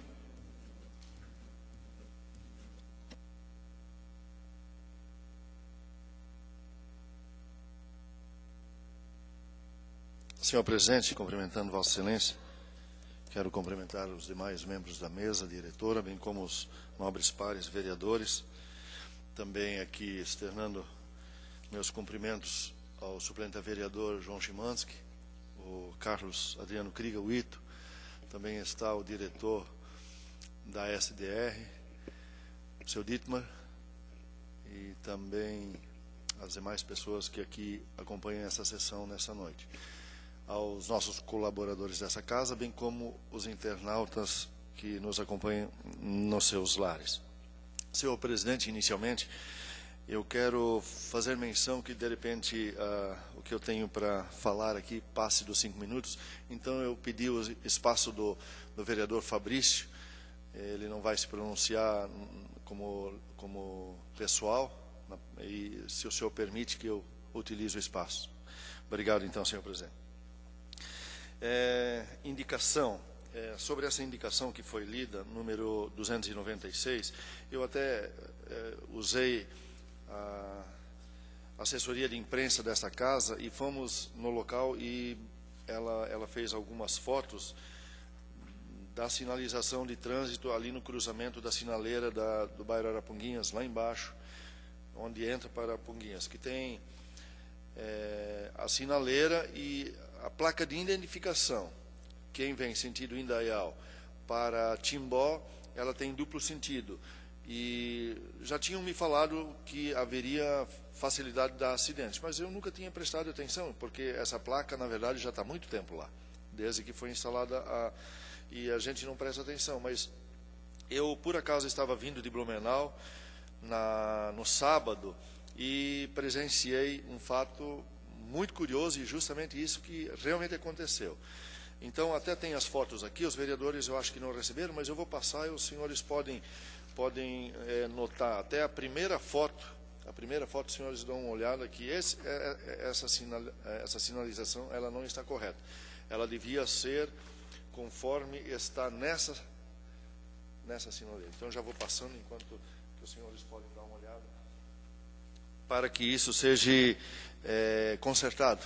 Senhor presidente, cumprimentando Vossa Excelência, quero cumprimentar os demais membros da mesa, diretora, bem como os nobres pares vereadores. Também aqui externando meus cumprimentos ao suplente vereador João Chimansky, o Carlos Adriano Krieger, o Ito. Também está o diretor da SDR, o seu Dietmar, e também as demais pessoas que aqui acompanham essa sessão nessa noite. Aos nossos colaboradores dessa casa, bem como os internautas que nos acompanham nos seus lares. Senhor presidente, inicialmente, eu quero fazer menção que, de repente, o que eu tenho para falar aqui passe dos 5 minutos. Então, eu pedi o espaço do vereador Fabrício. Ele não vai se pronunciar como pessoal, e se o senhor permite que eu utilize o espaço. Obrigado, então, senhor presidente. Indicação. Sobre essa indicação que foi lida, número 296, eu até usei a assessoria de imprensa dessa casa e fomos no local e ela fez algumas fotos da sinalização de trânsito ali no cruzamento da sinaleira do bairro Araponguinhas, lá embaixo, onde entra para Araponguinhas, que tem a sinaleira e a placa de identificação. Quem vem sentido Indaial para Timbó, ela tem duplo sentido. E já tinham me falado que haveria facilidade de dar acidente, mas eu nunca tinha prestado atenção, porque essa placa, na verdade, já está há muito tempo lá. desde que foi instalada e a gente não presta atenção. Mas eu, por acaso, estava vindo de Blumenau no sábado e presenciei um fato muito curioso e justamente isso que realmente aconteceu. Então, até tem as fotos aqui, os vereadores eu acho que não receberam, mas eu vou passar e os senhores podem notar. Até a primeira foto, os senhores dão uma olhada que essa sinalização ela não está correta. Ela devia ser conforme está nessa sinaleira. Então, já vou passando enquanto que os senhores podem dar uma olhada, para que isso seja consertado,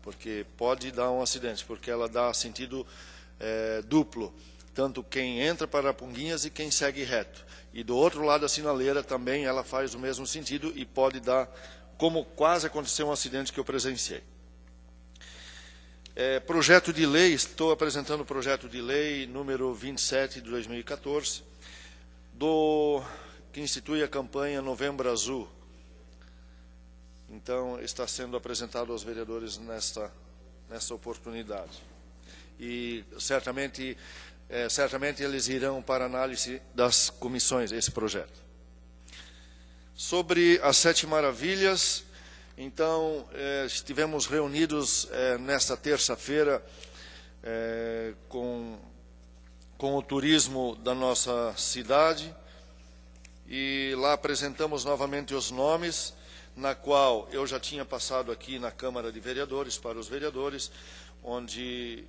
porque pode dar um acidente, porque ela dá sentido duplo, tanto quem entra para Araponguinhas e quem segue reto. E do outro lado da sinaleira também ela faz o mesmo sentido e pode dar, como quase aconteceu um acidente que eu presenciei. Projeto de lei, estou apresentando o projeto de lei número 27 de 2014, que institui a campanha Novembro Azul. Então, está sendo apresentado aos vereadores nessa oportunidade. E certamente eles irão para análise das comissões, esse projeto. Sobre as 7 maravilhas, então, estivemos reunidos nesta terça-feira com o turismo da nossa cidade, e lá apresentamos novamente os nomes, na qual eu já tinha passado aqui na Câmara de Vereadores, para os vereadores, onde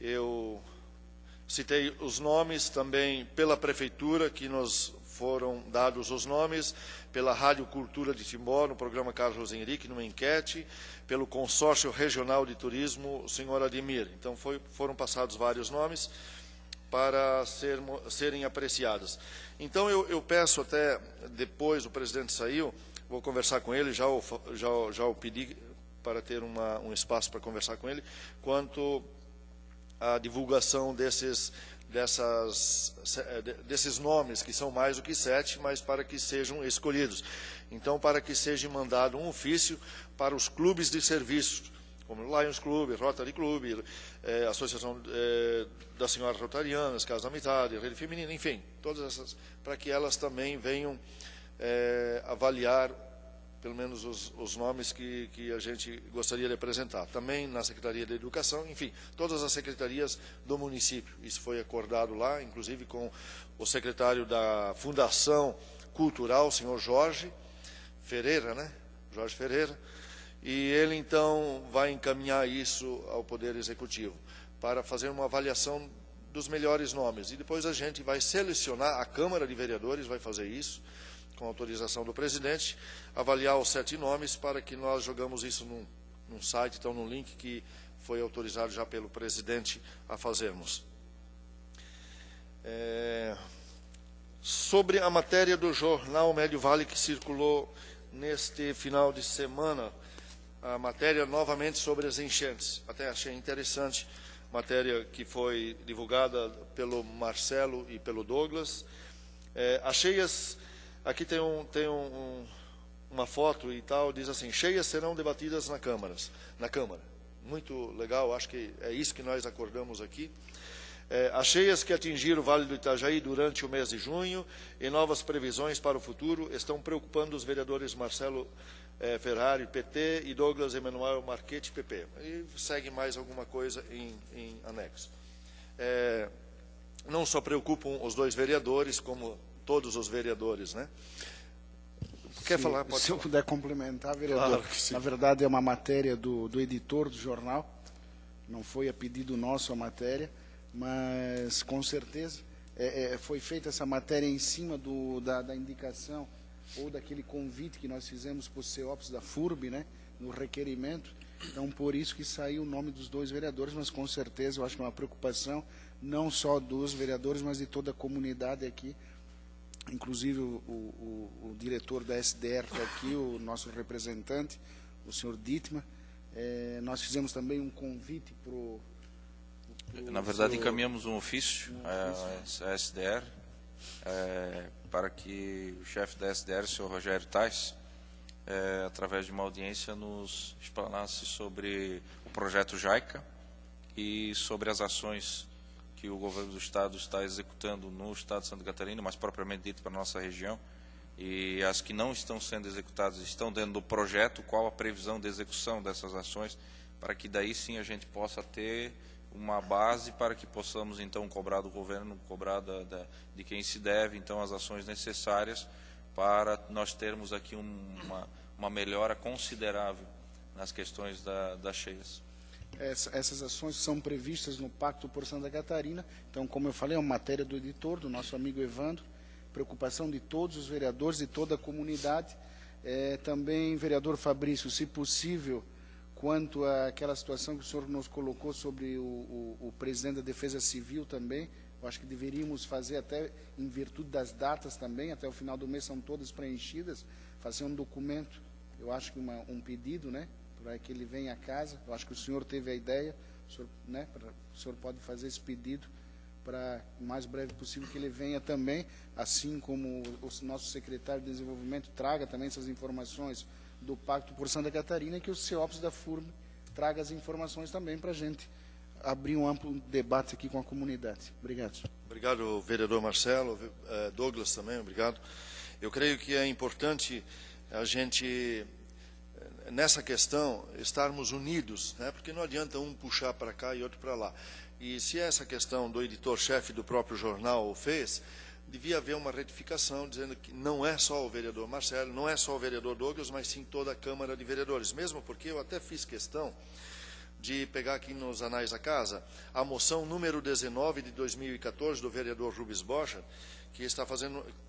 eu citei os nomes também pela Prefeitura, que nos foram dados os nomes, pela Rádio Cultura de Timbó, no programa Carlos Henrique, numa enquete, pelo Consórcio Regional de Turismo, o senhor Ademir. Então, foram passados vários nomes para serem apreciados. Então, eu peço até, depois o presidente saiu, vou conversar com ele, já o pedi para ter um espaço para conversar com ele, quanto à divulgação desses nomes, que são mais do que 7, mas para que sejam escolhidos. Então, para que seja mandado um ofício para os clubes de serviços, como Lions Club, Rotary Club, Associação das Senhoras Rotarianas, Casa da Amizade, Rede Feminina, enfim, todas essas, para que elas também venham avaliar pelo menos os nomes que a gente gostaria de apresentar. Também na Secretaria de Educação, enfim, todas as secretarias do município. Isso foi acordado lá, inclusive com o secretário da Fundação Cultural, o senhor Jorge Ferreira, né? Jorge Ferreira. E ele, então, vai encaminhar isso ao Poder Executivo para fazer uma avaliação dos melhores nomes. E depois a gente vai selecionar, a Câmara de Vereadores vai fazer isso, com autorização do presidente, avaliar os 7 nomes para que nós jogamos isso num site, então num link que foi autorizado já pelo presidente a fazermos. Sobre a matéria do jornal Médio Vale que circulou neste final de semana, a matéria novamente sobre as enchentes. Até achei interessante, matéria que foi divulgada pelo Marcelo e pelo Douglas. Aqui tem uma foto e tal, diz assim: cheias serão debatidas na Câmara. Muito legal, acho que é isso que nós acordamos aqui. As cheias que atingiram o Vale do Itajaí durante o mês de junho e novas previsões para o futuro estão preocupando os vereadores Marcelo Ferrari, PT, e Douglas Emanuel Marchetti, PP. E segue mais alguma coisa em anexo. Não só preocupam os 2 vereadores, como todos os vereadores, né? Quer falar? Pode se eu puder complementar, vereador. Claro que sim. Na verdade, é uma matéria do editor do jornal, não foi a pedido nosso a matéria, mas com certeza foi feita essa matéria em cima da indicação ou daquele convite que nós fizemos para o CEOPS da FURB, né, no requerimento. Então, por isso que saiu o nome dos 2 vereadores, mas com certeza eu acho que é uma preocupação não só dos vereadores, mas de toda a comunidade aqui. Inclusive o diretor da SDR está aqui, o nosso representante, o senhor Dittmar. Nós fizemos também um convite Na verdade, encaminhamos um ofício à SDR para que o chefe da SDR, o senhor Rogério Tais, através de uma audiência, nos explanasse sobre o projeto JAICA e sobre as ações que o governo do Estado está executando no Estado de Santa Catarina, mais propriamente dito para a nossa região, e as que não estão sendo executadas estão dentro do projeto, qual a previsão de execução dessas ações, para que daí sim a gente possa ter uma base para que possamos então cobrar do governo, cobrar de quem se deve, então as ações necessárias para nós termos aqui uma melhora considerável nas questões das cheias. Essas ações são previstas no Pacto por Santa Catarina. Então, como eu falei, é uma matéria do editor, do nosso amigo Evandro, preocupação de todos os vereadores, de toda a comunidade. Também, vereador Fabrício, se possível, quanto àquela situação que o senhor nos colocou sobre o presidente da Defesa Civil também, eu acho que deveríamos fazer até, em virtude das datas também, até o final do mês são todas preenchidas, fazer um documento, eu acho que um pedido, né, para que ele venha à casa. Eu acho que o senhor teve a ideia, o senhor pode fazer esse pedido para o mais breve possível que ele venha também, assim como o nosso secretário de Desenvolvimento traga também essas informações do Pacto por Santa Catarina, e que o CEOPS da FURB traga as informações também para a gente abrir um amplo debate aqui com a comunidade. Obrigado. Obrigado, vereador Marcelo. Douglas também, obrigado. Eu creio que é importante a gente, nessa questão, estarmos unidos, né? Porque não adianta um puxar para cá e outro para lá. E se essa questão do editor-chefe do próprio jornal fez, devia haver uma retificação, dizendo que não é só o vereador Marcelo, não é só o vereador Douglas, mas sim toda a Câmara de Vereadores. Mesmo porque eu até fiz questão de pegar aqui nos anais da casa a moção número 19 de 2014 do vereador Rubens Bocha,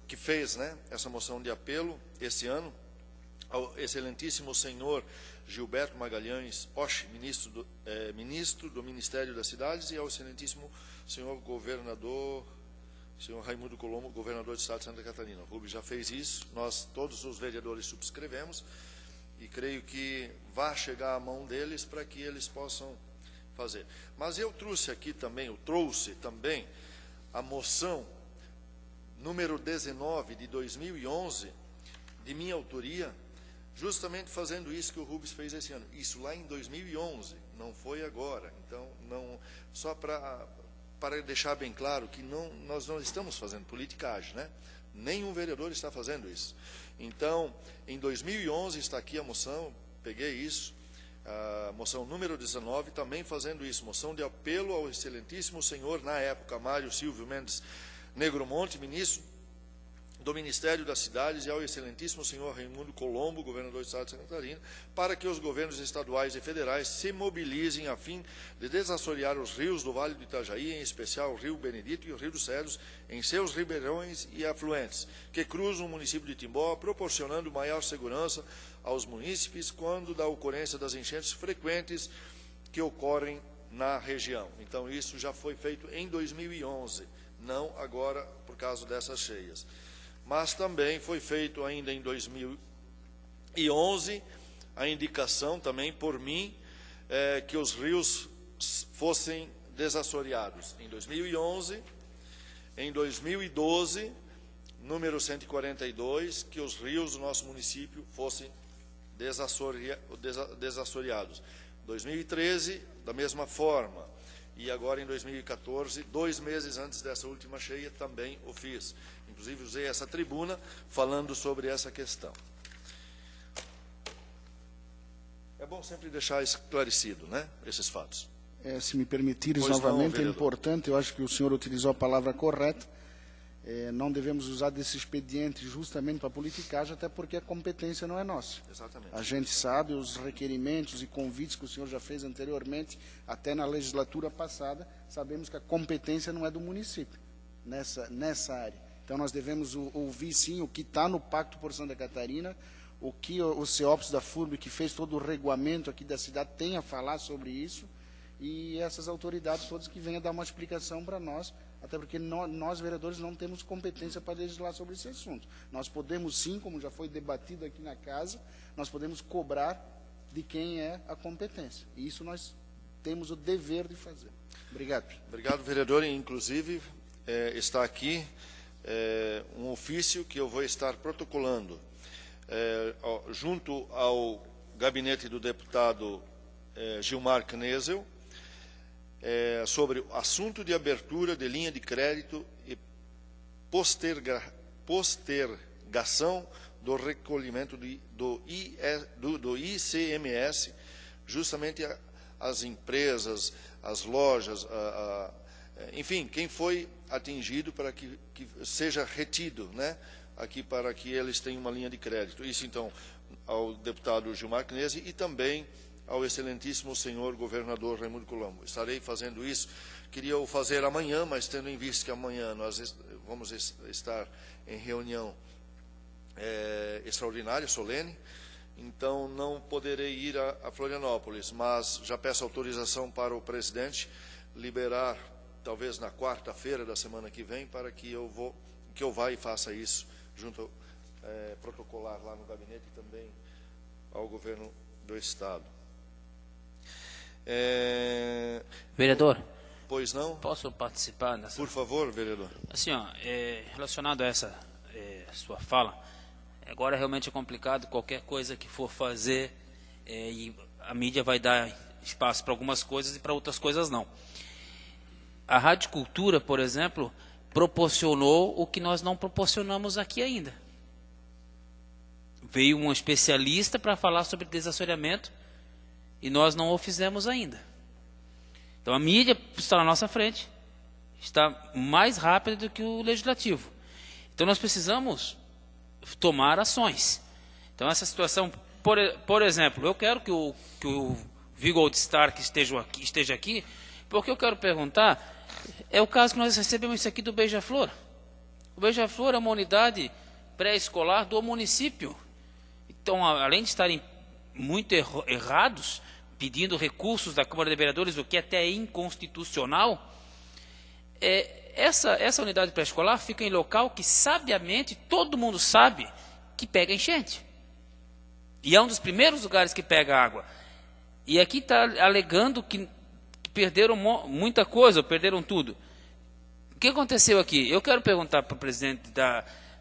que fez, né, essa moção de apelo esse ano ao excelentíssimo senhor Gilberto Magalhães Osh, ministro do Ministério das Cidades, e ao excelentíssimo senhor governador, senhor Raimundo Colombo, governador do Estado de Santa Catarina. O Rubens já fez isso, nós, todos os vereadores, subscrevemos, e creio que vai chegar à mão deles para que eles possam fazer. Mas eu trouxe também a moção número 19 de 2011, de minha autoria, justamente fazendo isso que o Rubens fez esse ano. Isso lá em 2011, não foi agora. Então, só para deixar bem claro que nós não estamos fazendo politicagem, né? Nenhum vereador está fazendo isso. Então, em 2011 está aqui a moção, peguei isso, a moção número 19, também fazendo isso, moção de apelo ao excelentíssimo senhor, na época, Mário Silvio Mendes Negromonte, ministro do Ministério das Cidades, e ao excelentíssimo senhor Raimundo Colombo, governador do Estado de Santa Catarina, para que os governos estaduais e federais se mobilizem a fim de desassorear os rios do Vale do Itajaí, em especial o Rio Benedito e o Rio dos Cedros, em seus ribeirões e afluentes, que cruzam o município de Timbó, proporcionando maior segurança aos munícipes quando da ocorrência das enchentes frequentes que ocorrem na região. Então, isso já foi feito em 2011, não agora por causa dessas cheias. Mas também foi feito ainda em 2011 a indicação também por mim que os rios fossem desassoreados. Em 2011, em 2012, número 142, que os rios do nosso município fossem desassoreados. 2013, da mesma forma. E agora, em 2014, 2 meses antes dessa última cheia, também o fiz. Inclusive, usei essa tribuna falando sobre essa questão. É bom sempre deixar esclarecido, né, esses fatos. Se me permitires Pois novamente, não, é importante, eu acho que o senhor utilizou a palavra correta. Não devemos usar desse expediente justamente para politicagem, até porque a competência não é nossa. Exatamente. A gente sabe os requerimentos e convites que o senhor já fez anteriormente, até na legislatura passada, sabemos que a competência não é do município nessa área. Então, nós devemos ouvir, sim, o que está no Pacto por Santa Catarina, o que o CEOPS da FURB, que fez todo o regulamento aqui da cidade, tem a falar sobre isso, e essas autoridades todas que venham dar uma explicação para nós, até porque nós, vereadores, não temos competência para legislar sobre esse assunto. Nós podemos, sim, como já foi debatido aqui na casa, nós podemos cobrar de quem é a competência. E isso nós temos o dever de fazer. Obrigado. Obrigado, vereador. E, inclusive, está aqui um ofício que eu vou estar protocolando junto ao gabinete do deputado Gilmar Knesel, sobre o assunto de abertura de linha de crédito e postergação do recolhimento do ICMS, justamente as empresas, as lojas, enfim, quem foi atingido para que seja retido, né, aqui para que eles tenham uma linha de crédito. Isso, então, ao deputado Gilmar Knese e também ao excelentíssimo senhor governador Raimundo Colombo. Estarei fazendo isso. Queria o fazer amanhã, mas tendo em vista que amanhã nós vamos estar em reunião extraordinária, solene, então não poderei ir a Florianópolis, mas já peço autorização para o presidente liberar, talvez na quarta-feira da semana que vem, para que eu vá e faça isso, junto protocolar lá no gabinete e também ao governo do Estado. Vereador, Pois não? posso participar dessa? Por favor, vereador. Assim, ó, relacionado a essa sua fala, agora realmente é complicado qualquer coisa que for fazer e a mídia vai dar espaço para algumas coisas e para outras coisas não. A Rádio Cultura, por exemplo, proporcionou o que nós não proporcionamos aqui ainda. Veio um especialista para falar sobre desassoreamento e nós não o fizemos ainda. Então a mídia está na nossa frente, está mais rápida do que o legislativo. Então nós precisamos tomar ações. Então essa situação, por exemplo, eu quero que o Vigold Star que esteja aqui, porque eu quero perguntar, é o caso que nós recebemos isso aqui do Beija-Flor. O Beija-Flor é uma unidade pré-escolar do município. Então, além de estarem muito errados, pedindo recursos da Câmara de Vereadores, o que até é inconstitucional, essa unidade pré-escolar fica em local que, sabiamente, todo mundo sabe que pega enchente. E é um dos primeiros lugares que pega água. E aqui está alegando que perderam muita coisa, perderam tudo. O que aconteceu aqui? Eu quero perguntar para o presidente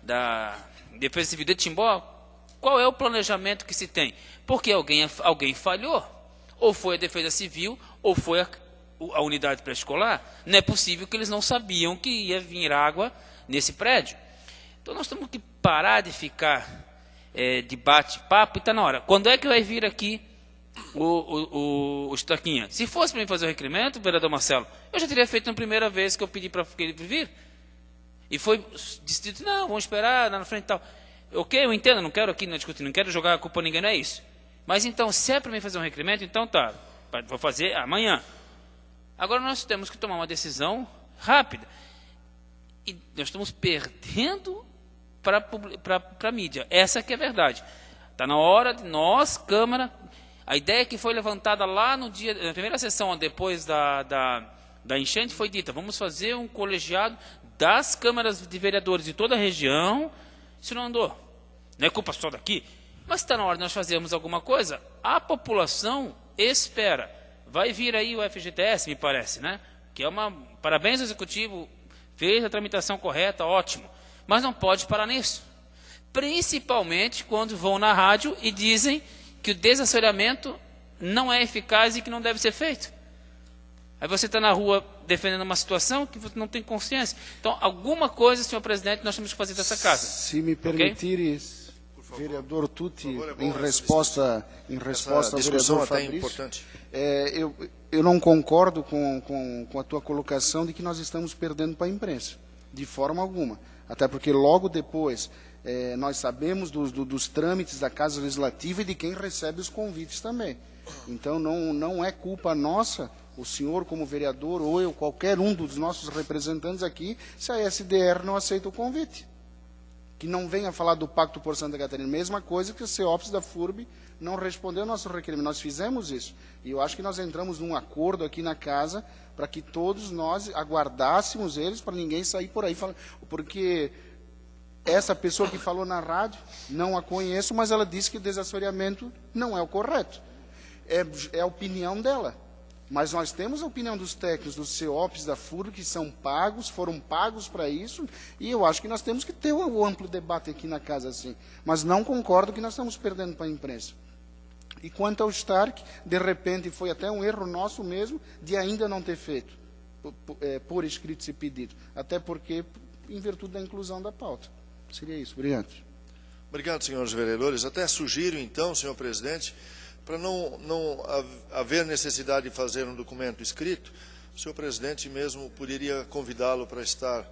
da Defesa Civil de Timbó qual é o planejamento que se tem. Porque alguém falhou. Ou foi a Defesa Civil, ou foi a unidade pré-escolar. Não é possível que eles não sabiam que ia vir água nesse prédio. Então nós temos que parar de ficar de bate-papo e está na hora. Quando é que vai vir aqui o Estaquinha? Se fosse para mim fazer o requerimento, vereador Marcelo, eu já teria feito na primeira vez que eu pedi para ele vir. E foi dito, não, vamos esperar lá na frente e tal. Ok, eu entendo, não quero aqui discutir, não quero jogar a culpa a ninguém, não é isso. Mas então, se é para mim fazer um requerimento, então tá, vou fazer amanhã. Agora nós temos que tomar uma decisão rápida. E nós estamos perdendo para a mídia. Essa que é a verdade. Está na hora de nós, Câmara, a ideia que foi levantada lá no dia, na primeira sessão, depois da enchente, foi dita, vamos fazer um colegiado das câmaras de vereadores de toda a região. Isso não andou. Não é culpa só daqui. Mas está na hora de nós fazermos alguma coisa. A população espera. Vai vir aí o FGTS, me parece, né? Que é parabéns ao Executivo, fez a tramitação correta, ótimo. Mas não pode parar nisso. Principalmente quando vão na rádio e dizem que o desassoreamento não é eficaz e que não deve ser feito. Aí você está na rua defendendo uma situação que você não tem consciência. Então, alguma coisa, senhor presidente, nós temos que fazer dessa casa. Se me permitires, vereador Tuti, em resposta ao vereador Fabrício, eu não concordo com a tua colocação de que nós estamos perdendo para a imprensa, de forma alguma. Até porque logo depois nós sabemos dos trâmites da Casa Legislativa e de quem recebe os convites também. Então, não é culpa nossa, o senhor como vereador ou eu, qualquer um dos nossos representantes aqui, se a SDR não aceita o convite. Que não venha falar do Pacto por Santa Catarina. Mesma coisa que o CEOPS da FURB não respondeu ao nosso requerimento. Nós fizemos isso. E eu acho que nós entramos num acordo aqui na casa para que todos nós aguardássemos eles, para ninguém sair por aí falando. Porque essa pessoa que falou na rádio, não a conheço, mas ela disse que o desassoreamento não é o correto. É a opinião dela. Mas nós temos a opinião dos técnicos, dos CEOPs da FURB, que foram pagos para isso, e eu acho que nós temos que ter um amplo debate aqui na casa, assim. Mas não concordo que nós estamos perdendo para a imprensa. E quanto ao Stark, de repente foi até um erro nosso mesmo de ainda não ter feito, por escrito esse pedido, até porque em virtude da inclusão da pauta. Seria isso. Obrigado. Obrigado, senhores vereadores. Até sugiro, então, senhor presidente, para não haver necessidade de fazer um documento escrito, o senhor presidente mesmo poderia convidá-lo para estar,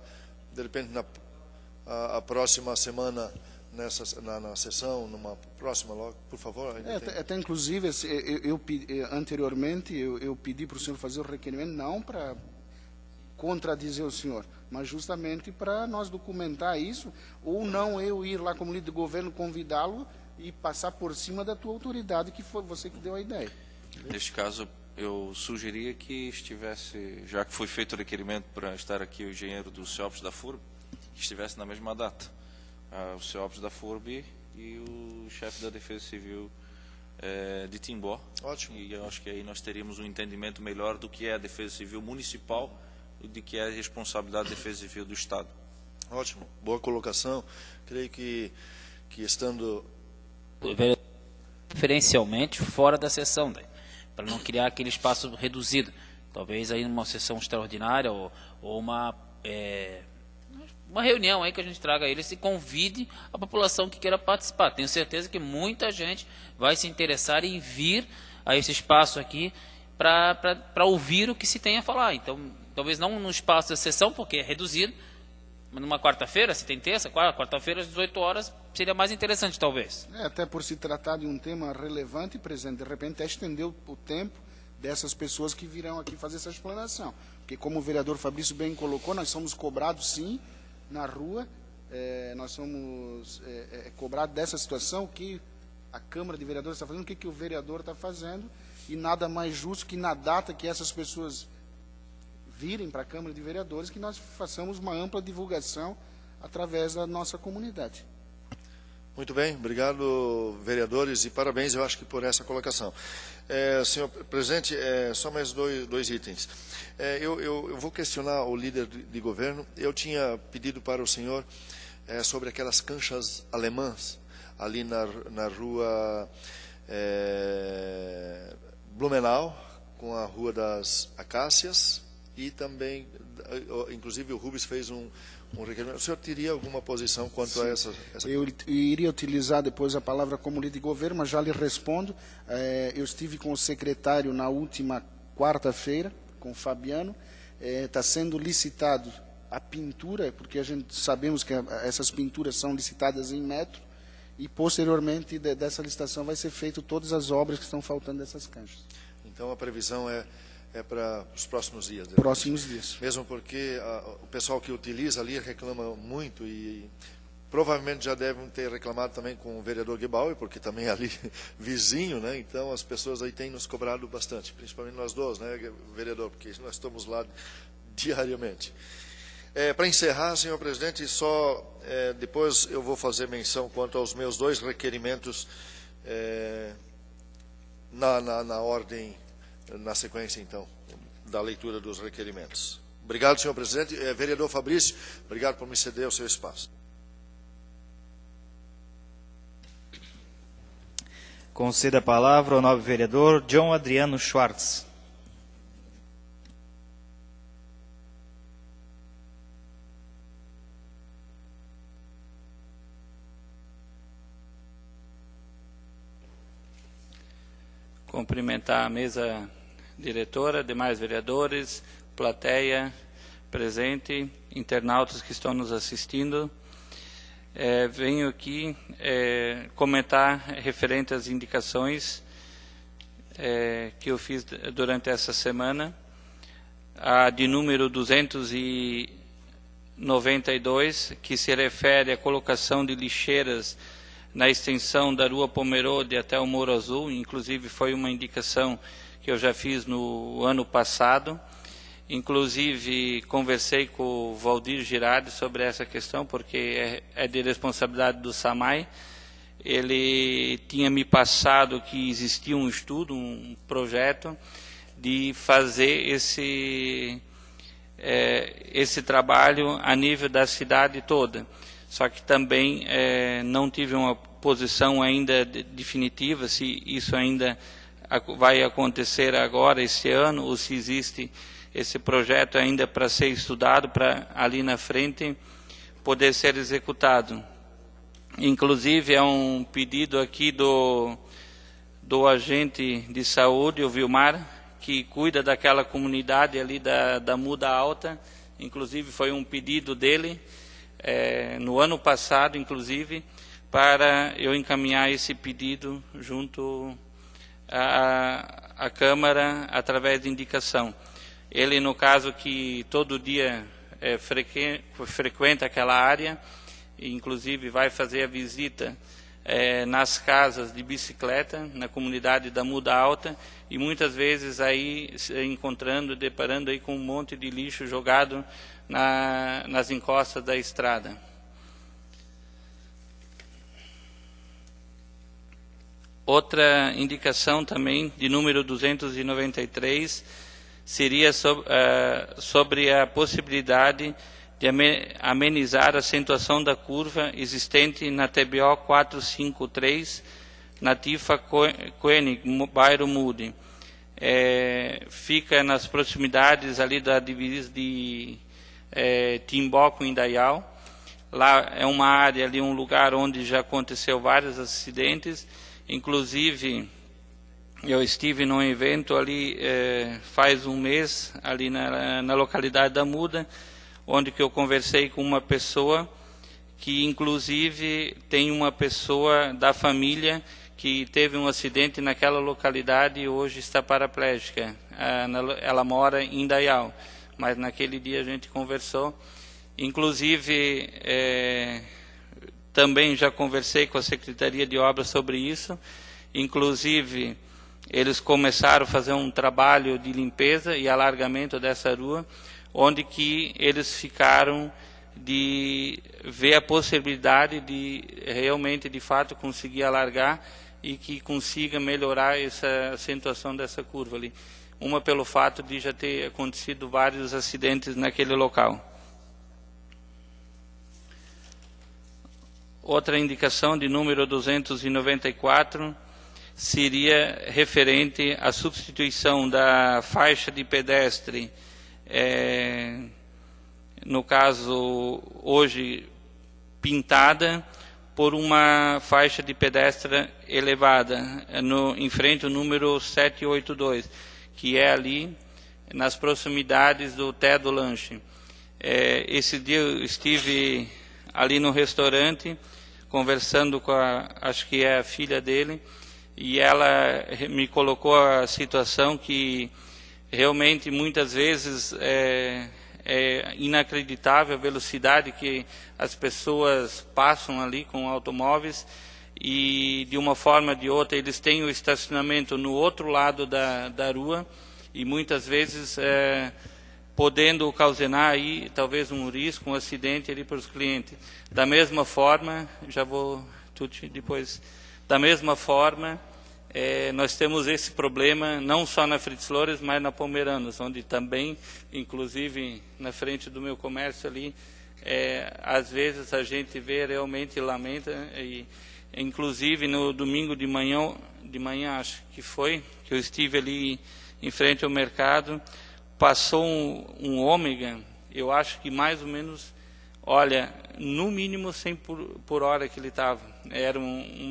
de repente, a próxima semana na sessão, numa próxima logo, por favor. Até inclusive, anteriormente, eu pedi para o senhor fazer o requerimento, não para contradizer o senhor, mas justamente para nós documentar isso, ou não eu ir lá como líder do governo convidá-lo e passar por cima da tua autoridade, que foi você que deu a ideia. Neste caso, eu sugeria que estivesse, já que foi feito o requerimento para estar aqui o engenheiro do CEOPS da FURB, que estivesse na mesma data. O CEOPS da FURB e o chefe da Defesa Civil de Timbó. Ótimo. E eu acho que aí nós teríamos um entendimento melhor do que é a Defesa Civil Municipal e de que é a responsabilidade da Defesa Civil do Estado. Ótimo. Boa colocação. Creio que estando... Preferencialmente fora da sessão, para não criar aquele espaço reduzido. Talvez aí numa sessão extraordinária ou uma reunião aí que a gente traga eles e convide a população que queira participar. Tenho certeza que muita gente vai se interessar em vir a esse espaço aqui para ouvir o que se tem a falar. Então, talvez não no espaço da sessão, porque é reduzido, mas numa quarta-feira, se tem terça, quarta-feira às 18 horas, seria mais interessante, talvez. Até por se tratar de um tema relevante, presidente, de repente estender o tempo dessas pessoas que virão aqui fazer essa explanação. Porque, como o vereador Fabrício bem colocou, nós somos cobrados, sim, na rua, nós somos cobrados dessa situação, o que a Câmara de Vereadores está fazendo, o que o vereador está fazendo, e nada mais justo que na data que essas pessoas virem para a Câmara de Vereadores, que nós façamos uma ampla divulgação através da nossa comunidade. Muito bem, obrigado, vereadores, e parabéns, eu acho que por essa colocação. Senhor presidente, só mais dois itens. Eu vou questionar o líder de governo. Eu tinha pedido para o senhor sobre aquelas canchas alemãs, ali na rua Blumenau, com a Rua das Acácias, e também, inclusive, o Rubens fez um requerimento. O senhor teria alguma posição quanto a essa... Eu iria utilizar depois a palavra como líder de governo, mas já lhe respondo. Eu estive com o secretário na última quarta-feira, com o Fabiano. Está sendo licitado a pintura, porque a gente sabemos que essas pinturas são licitadas em metro, e posteriormente dessa licitação vai ser feito todas as obras que estão faltando dessas canchas. Então a previsão é para os próximos dias. Próximos dias. Mesmo porque o pessoal que utiliza ali reclama muito e provavelmente já devem ter reclamado também com o vereador Gebauer, porque também é ali vizinho, né? Então as pessoas aí têm nos cobrado bastante, principalmente nós dois, né, vereador, porque nós estamos lá diariamente. Para encerrar, senhor presidente, depois eu vou fazer menção quanto aos meus dois requerimentos na ordem, na sequência, então, da leitura dos requerimentos. Obrigado, senhor presidente. Vereador Fabrício, obrigado por me ceder o seu espaço. Conceda a palavra ao nobre vereador John Adriano Schwartz. Cumprimentar a mesa diretora, demais vereadores, plateia presente, internautas que estão nos assistindo. Venho aqui comentar referente às indicações que eu fiz durante essa semana. A de número 292, que se refere à colocação de lixeiras na extensão da Rua Pomerode até o Morro Azul. Inclusive foi uma indicação que eu já fiz no ano passado. Inclusive conversei com o Valdir Girardi sobre essa questão, porque é de responsabilidade do SAMAI. Ele tinha me passado que existia um estudo, um projeto de fazer esse trabalho a nível da cidade toda. só que também não tive uma posição ainda definitiva se isso ainda vai acontecer agora, esse ano, ou se existe esse projeto ainda para ser estudado, para ali na frente poder ser executado. Inclusive, é um pedido aqui do agente de saúde, o Vilmar, que cuida daquela comunidade ali da Muda Alta. Inclusive, foi um pedido dele, no ano passado, inclusive, para eu encaminhar esse pedido junto à Câmara através de indicação. Ele, no caso, que todo dia frequenta aquela área, inclusive vai fazer a visita nas casas de bicicleta, na comunidade da Muda Alta, e muitas vezes aí deparando aí com um monte de lixo jogado nas encostas da estrada. Outra indicação também, de número 293, seria sobre a possibilidade de amenizar a acentuação da curva existente na TBO 453, na Tifa Koenig, bairro Mude. Fica nas proximidades ali da divisa de Timbó com Indaial. Lá é uma área ali, um lugar onde já aconteceu vários acidentes. Inclusive, eu estive num evento ali faz um mês, ali na localidade da Muda, onde que eu conversei com uma pessoa que, inclusive, tem uma pessoa da família que teve um acidente naquela localidade e hoje está paraplégica. Ela mora em Indaial, mas naquele dia a gente conversou. Inclusive, também já conversei com a Secretaria de Obras sobre isso. Inclusive, eles começaram a fazer um trabalho de limpeza e alargamento dessa rua, onde que eles ficaram de ver a possibilidade de realmente, de fato, conseguir alargar e que consiga melhorar essa acentuação dessa curva ali. Uma pelo fato de já ter acontecido vários acidentes naquele local. Outra indicação, de número 294, seria referente à substituição da faixa de pedestre, no caso, hoje pintada, por uma faixa de pedestre elevada, em frente ao número 782, que é ali nas proximidades do Té do Lanche. Esse dia eu estive ali no restaurante, conversando com acho que é a filha dele, e ela me colocou a situação que realmente muitas vezes é inacreditável a velocidade que as pessoas passam ali com automóveis, e de uma forma ou de outra eles têm o estacionamento no outro lado da rua, e muitas vezes podendo ocasionar aí talvez um risco, um acidente ali para os clientes. Da mesma forma, já vou depois. Da mesma forma, nós temos esse problema não só na Fritz Flores, mas na Pomeranos, onde também, inclusive na frente do meu comércio ali, às vezes a gente vê realmente e lamenta, e inclusive no domingo de manhã acho que foi, que eu estive ali em frente ao mercado, passou um ômega, eu acho que mais ou menos, olha, no mínimo 100 por hora que ele estava. Eram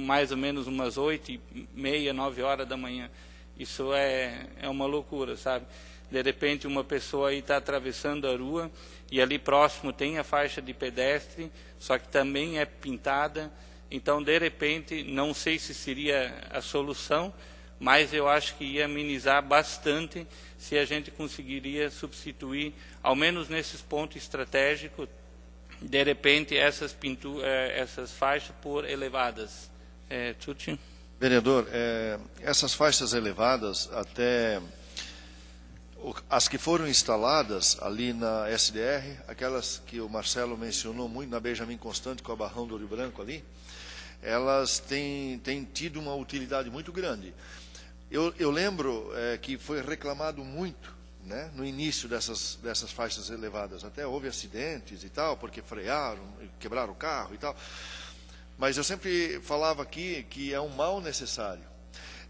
mais ou menos umas 8h30, 9 horas da manhã. Isso é uma loucura, sabe? De repente uma pessoa aí está atravessando a rua e ali próximo tem a faixa de pedestre, só que também é pintada. Então, de repente, não sei se seria a solução, mas eu acho que ia amenizar bastante se a gente conseguiria substituir, ao menos nesses pontos estratégicos, de repente, essas faixas por elevadas. Tuti? Vereador, essas faixas elevadas, até as que foram instaladas ali na SDR, aquelas que o Marcelo mencionou muito, na Benjamin Constante com a Barrão do Rio Branco ali, elas têm tido uma utilidade muito grande. Eu lembro que foi reclamado muito, né, no início dessas faixas elevadas. Até houve acidentes e tal, porque frearam, quebraram o carro e tal. Mas eu sempre falava aqui que é um mal necessário.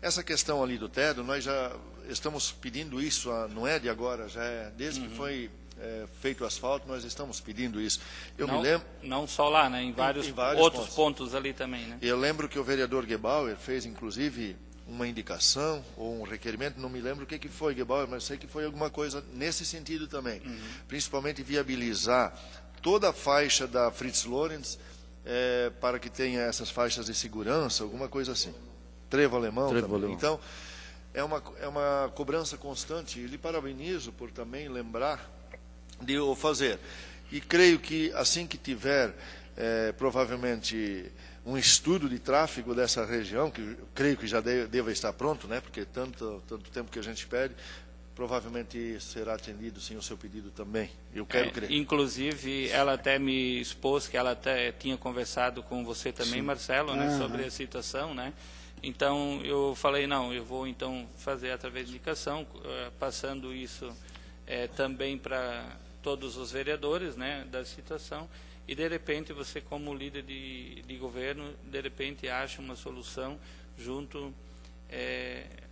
Essa questão ali do TED, nós já estamos pedindo isso, não é de agora, já é desde que foi feito o asfalto, nós estamos pedindo isso. Eu me lembro... Não só lá, né? Em vários outros pontos ali também, né? Eu lembro que o vereador Gebauer fez, inclusive, uma indicação ou um requerimento, não me lembro o que foi, Gebauer, mas sei que foi alguma coisa nesse sentido também. Principalmente viabilizar toda a faixa da Fritz Lorenz para que tenha essas faixas de segurança, alguma coisa assim. Trevo alemão também. Então, é uma cobrança constante, e lhe parabenizo por também lembrar de o fazer. E creio que assim que tiver, provavelmente, um estudo de tráfego dessa região, que creio que já deva estar pronto, né, porque tanto tempo que a gente pede, provavelmente será atendido sim o seu pedido também. Eu quero crer. Inclusive, ela até me expôs que ela até tinha conversado com você também, Marcelo, né, sobre a situação, né? Então, eu falei, não, eu vou então fazer através de indicação, passando isso também para todos os vereadores, né, da situação, e de repente você, como líder de governo, de repente acha uma solução junto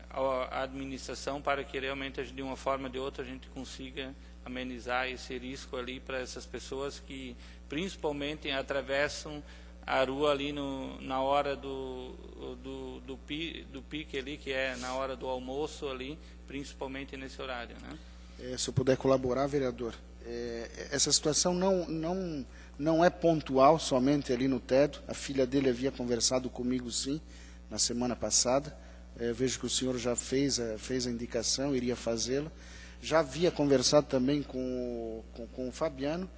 à administração para que realmente, de uma forma ou de outra, a gente consiga amenizar esse risco ali para essas pessoas que principalmente atravessam a rua ali na hora do pique ali, que é na hora do almoço ali, principalmente nesse horário, né? Se eu puder colaborar, vereador, essa situação não é pontual somente ali no TED. A filha dele havia conversado comigo, sim, na semana passada. Vejo que o senhor já fez a indicação, iria fazê-la. Já havia conversado também com o Fabiano.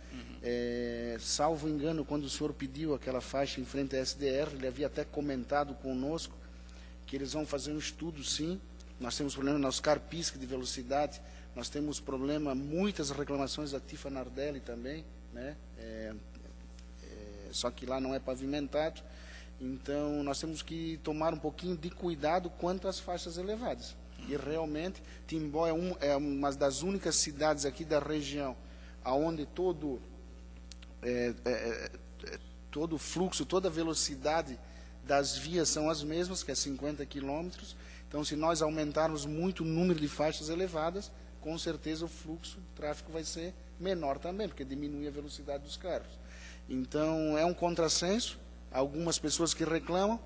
Salvo engano, quando o senhor pediu aquela faixa em frente à SDR, ele havia até comentado conosco que eles vão fazer um estudo, sim. Nós temos problema nos carpisques de velocidade, nós temos problema, muitas reclamações da Tifa Nardelli também, né? Só que lá não é pavimentado. Então, nós temos que tomar um pouquinho de cuidado quanto às faixas elevadas. E realmente, Timbó é uma das únicas cidades aqui da região onde todo o fluxo, toda a velocidade das vias são as mesmas, que é 50 quilômetros. Então, se nós aumentarmos muito o número de faixas elevadas, com certeza o fluxo, o tráfego vai ser menor também, porque diminui a velocidade dos carros. Então, é um contrassenso. Algumas pessoas que reclamam,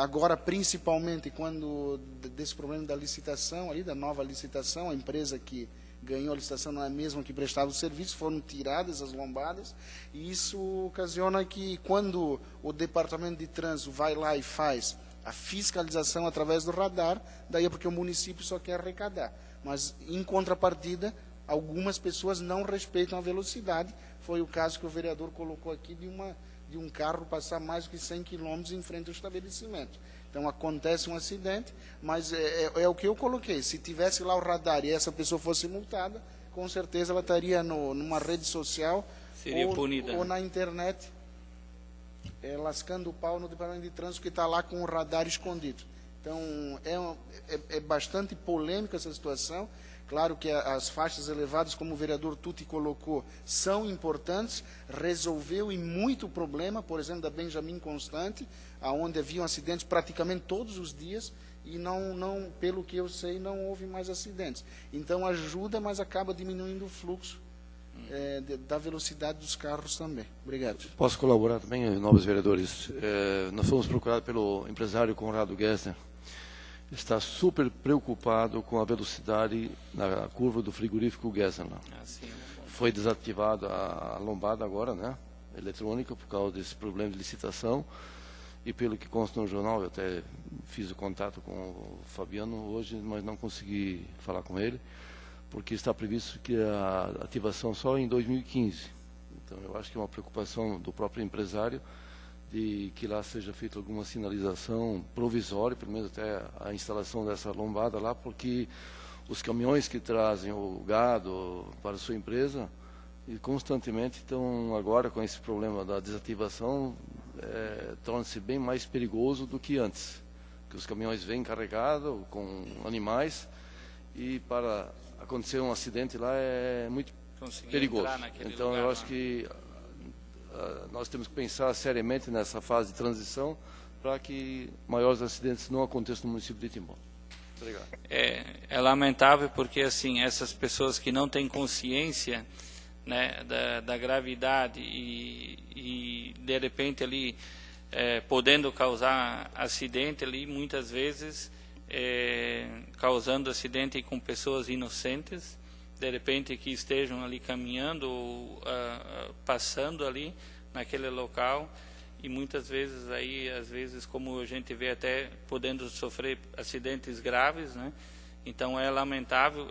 agora principalmente quando desse problema da licitação, ali, da nova licitação, a empresa que ganhou a licitação não é a mesma que prestava o serviço, foram tiradas as lombadas, e isso ocasiona que quando o departamento de trânsito vai lá e faz a fiscalização através do radar, daí é porque o município só quer arrecadar. Mas, em contrapartida, algumas pessoas não respeitam a velocidade. Foi o caso que o vereador colocou aqui de um carro passar mais do que 100 km em frente ao estabelecimento. Então, acontece um acidente, mas é o que eu coloquei. Se tivesse lá o radar e essa pessoa fosse multada, com certeza ela estaria numa rede social ou na internet, lascando o pau no departamento de trânsito que está lá com o radar escondido. Então, é bastante polêmica essa situação. Claro que as faixas elevadas, como o vereador Tutti colocou, são importantes, resolveu e muito problema, por exemplo, da Benjamin Constante, onde haviam acidentes praticamente todos os dias, e não, pelo que eu sei, não houve mais acidentes. Então ajuda, mas acaba diminuindo o fluxo da velocidade dos carros também. Obrigado. Posso colaborar também, novos vereadores? Nós fomos procurados pelo empresário Conrado Gessner. Está super preocupado com a velocidade na curva do frigorífico Gessner. Foi desativada a lombada agora, né, eletrônica, por causa desse problema de licitação. E pelo que consta no jornal, eu até fiz o contato com o Fabiano hoje, mas não consegui falar com ele, porque está previsto que a ativação só em 2015. Então, eu acho que é uma preocupação do próprio empresário de que lá seja feita alguma sinalização provisória, pelo menos até a instalação dessa lombada lá, porque os caminhões que trazem o gado para a sua empresa e constantemente estão agora com esse problema da desativação, torna-se bem mais perigoso do que antes, que os caminhões vêm carregados com animais e para acontecer um acidente lá é muito Conseguir perigoso. entrar naquele Então lugar eu lá. acho que nós temos que pensar seriamente nessa fase de transição para que maiores acidentes não aconteçam no município de Timbó. Obrigado. É lamentável porque assim essas pessoas que não têm consciência, né, da gravidade e de repente ali podendo causar acidente ali, muitas vezes causando acidente com pessoas inocentes, de repente que estejam ali caminhando ou passando ali naquele local, e muitas vezes aí, às vezes, como a gente vê, até podendo sofrer acidentes graves, né? Então é lamentável.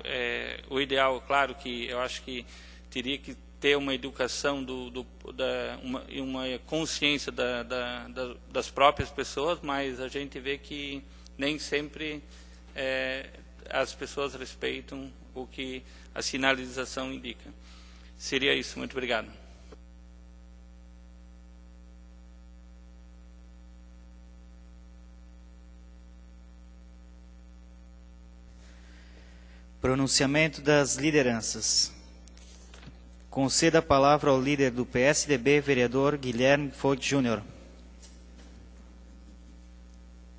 O ideal, claro, que eu acho que teria que ter uma educação uma consciência das próprias pessoas, mas a gente vê que nem sempre as pessoas respeitam o que a sinalização indica. Seria isso. Muito obrigado. Pronunciamento das lideranças. Conceda a palavra ao líder do PSDB, vereador Guilherme Fogt Júnior.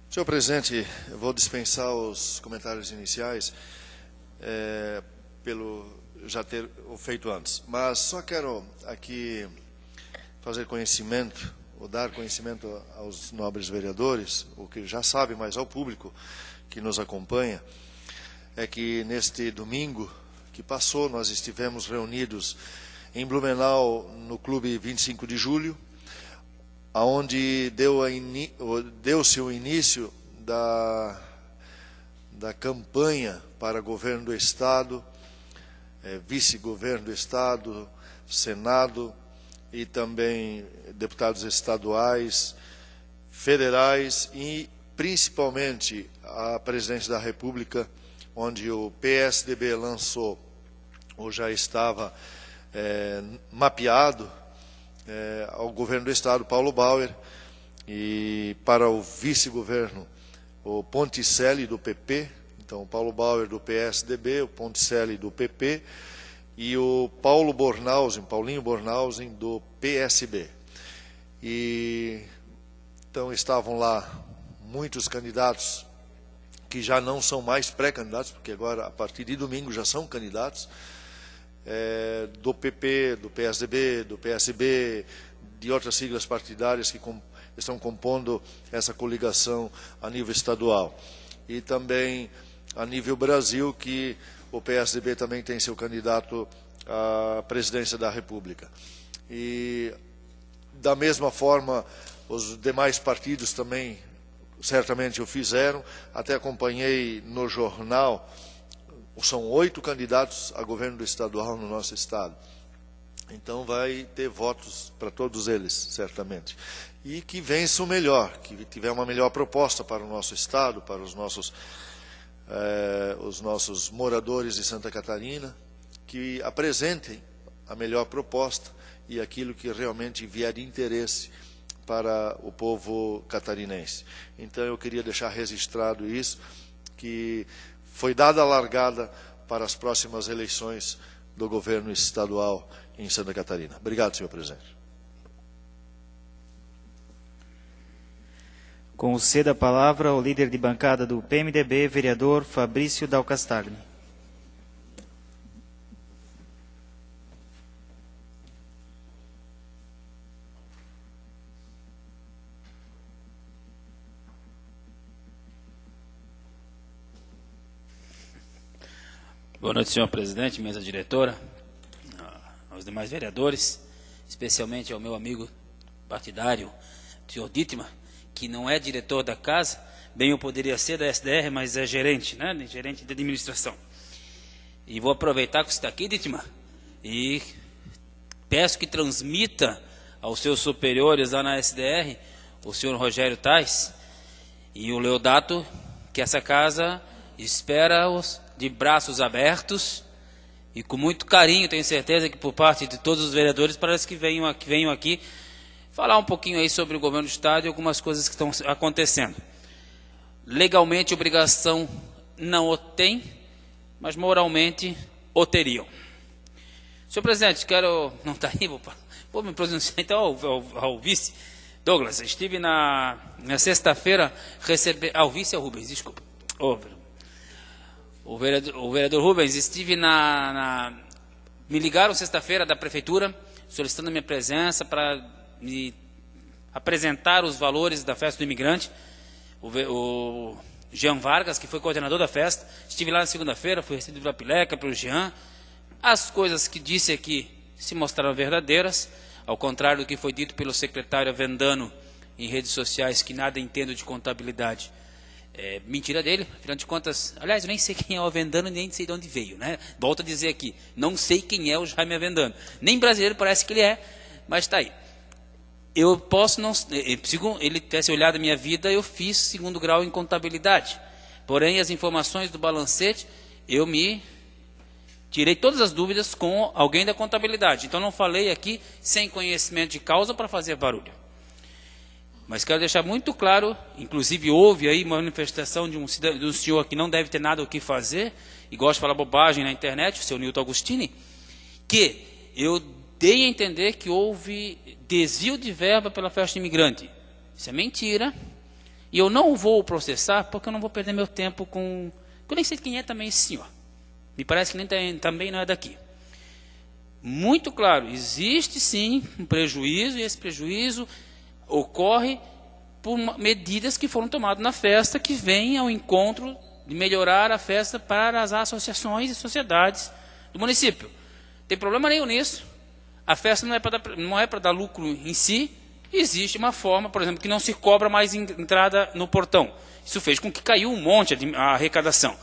Senhor presidente, eu vou dispensar os comentários iniciais, pelo já ter o feito antes. Mas só quero aqui fazer conhecimento, ou dar conhecimento aos nobres vereadores, o que já sabe, mas ao público que nos acompanha, é que neste domingo que passou, nós estivemos reunidos em Blumenau, no Clube 25 de Julho, onde deu-se o início da campanha para governo do Estado, vice-governo do Estado, Senado e também deputados estaduais, federais e principalmente a presidência da República, onde o PSDB lançou, ou já estava mapeado, ao governo do Estado, Paulo Bauer, e para o vice-governo, o Ponticelli, do PP, então o Paulo Bauer do PSDB, o Ponticelli do PP, e o Paulinho Bornhausen, do PSB. E então estavam lá muitos candidatos que já não são mais pré-candidatos, porque agora, a partir de domingo, já são candidatos, do PP, do PSDB, do PSB, de outras siglas partidárias que estão compondo essa coligação a nível estadual. E também a nível Brasil, que o PSDB também tem seu candidato à presidência da República. E, da mesma forma, os demais partidos também certamente o fizeram. Até acompanhei no jornal, são 8 candidatos a governo do estadual no nosso estado. Então vai ter votos para todos eles, certamente. E que vença o melhor, que tiver uma melhor proposta para o nosso estado, para os nossos moradores de Santa Catarina, que apresentem a melhor proposta e aquilo que realmente vier de interesse para o povo catarinense. Então eu queria deixar registrado isso, que foi dada a largada para as próximas eleições do governo estadual em Santa Catarina. Obrigado, senhor presidente. Conceda a palavra ao líder de bancada do PMDB, vereador Fabrício Dalcastagni. Boa noite, senhor presidente, mesa diretora, aos demais vereadores, especialmente ao meu amigo partidário, senhor Dittmar, que não é diretor da casa, bem eu poderia ser da SDR, mas é gerente, né? Gerente de administração. E vou aproveitar que você está aqui, Dittmar, e peço que transmita aos seus superiores lá na SDR, o senhor Rogério Tais e o Leodato, que essa casa espera-os de braços abertos e com muito carinho, tenho certeza que por parte de todos os vereadores, parece que venham aqui falar um pouquinho aí sobre o governo do estado e algumas coisas que estão acontecendo. Legalmente, obrigação não o tem, mas moralmente o teriam. Senhor presidente, quero... Não está aí, vou me pronunciar então ao vice. Douglas, estive na sexta-feira recebendo... o vice é o Rubens, desculpa. O vereador Rubens, estive me ligaram sexta-feira da prefeitura, solicitando a minha presença para me apresentar os valores da festa do imigrante. O Jean Vargas, que foi coordenador da festa, estive lá na segunda-feira, fui recebido pela Pileca, pelo Jean. As coisas que disse aqui se mostraram verdadeiras, ao contrário do que foi dito pelo secretário Avendano em redes sociais, que nada entendo de contabilidade. É mentira dele, afinal de contas, aliás, eu nem sei quem é o Avendano, nem sei de onde veio, né? Volto a dizer aqui, não sei quem é o Jaime Avendano. Nem brasileiro parece que ele é, mas está aí. Eu posso não... Segundo ele tivesse olhado a minha vida, eu fiz 2º grau em contabilidade. Porém, as informações do balancete, eu me tirei todas as dúvidas com alguém da contabilidade. Então, não falei aqui sem conhecimento de causa para fazer barulho. Mas quero deixar muito claro, inclusive houve aí uma manifestação de um senhor que não deve ter nada o que fazer, e gosta de falar bobagem na internet, o seu Nilton Agostini, que eu dei a entender que houve desvio de verba pela festa imigrante. Isso é mentira, e eu não vou processar, porque eu não vou perder meu tempo com... Eu nem sei quem é também esse senhor. Me parece que também não é daqui. Muito claro, existe sim um prejuízo, e esse prejuízo ocorre por medidas que foram tomadas na festa, que vêm ao encontro de melhorar a festa para as associações e sociedades do município. Não tem problema nenhum nisso. A festa não é para dar lucro em si. Existe uma forma, por exemplo, que não se cobra mais entrada no portão. Isso fez com que caiu um monte a arrecadação.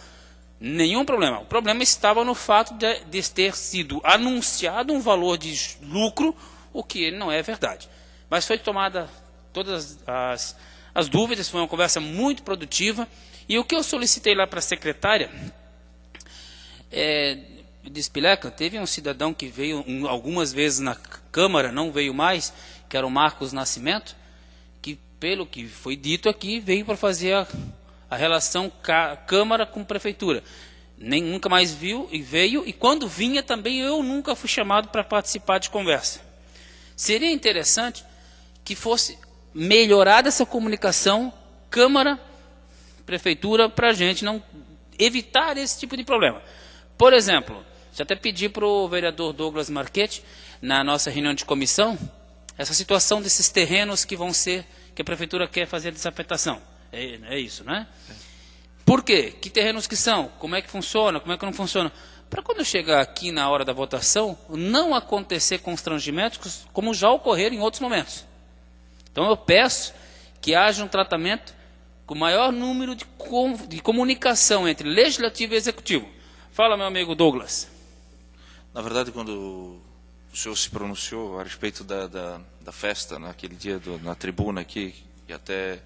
Nenhum problema. O problema estava no fato de ter sido anunciado um valor de lucro, o que não é verdade. Mas foi tomada todas as dúvidas, foi uma conversa muito produtiva. E o que eu solicitei lá para a secretária, disse, Pileca, teve um cidadão que veio algumas vezes na Câmara, não veio mais, que era o Marcos Nascimento, que pelo que foi dito aqui, veio para fazer a relação Câmara com Prefeitura. Nunca mais veio, e quando vinha também eu nunca fui chamado para participar de conversa. Seria interessante que fosse melhorada essa comunicação Câmara, Prefeitura, para a gente não evitar esse tipo de problema. Por exemplo, já até pedi para o vereador Douglas Marchetti, na nossa reunião de comissão, essa situação desses terrenos que a Prefeitura quer fazer a desafetação. É isso, né? Por quê? Que terrenos que são? Como é que funciona? Como é que não funciona? Para quando chegar aqui na hora da votação, não acontecer constrangimentos como já ocorreram em outros momentos. Então eu peço que haja um tratamento com o maior número de comunicação entre legislativo e executivo. Fala, meu amigo Douglas. Na verdade, quando o senhor se pronunciou a respeito da festa, naquele dia na tribuna aqui, e até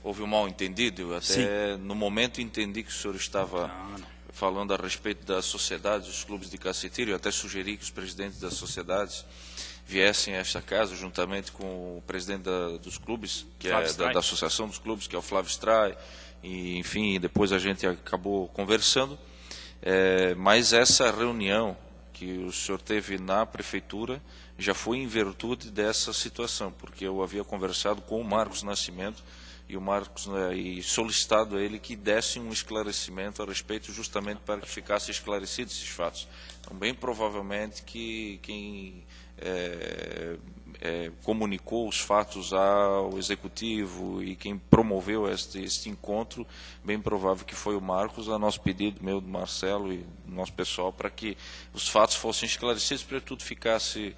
houve um mal-entendido, eu até no momento entendi que o senhor estava falando a respeito das sociedades, dos clubes de caceteiro, eu até sugeri que os presidentes das sociedades viessem a esta casa, juntamente com o presidente dos clubes, que é da Associação dos Clubes, que é o Flávio Stray, e enfim, depois a gente acabou conversando, mas essa reunião que o senhor teve na prefeitura já foi em virtude dessa situação, porque eu havia conversado com o Marcos Nascimento, e o Marcos e solicitado a ele que desse um esclarecimento a respeito, justamente para que ficassem esclarecidos esses fatos. Então, bem provavelmente que quem comunicou os fatos ao executivo e quem promoveu este encontro, bem provável que foi o Marcos, a nosso pedido, meu, do Marcelo e do nosso pessoal, para que os fatos fossem esclarecidos, para que tudo ficasse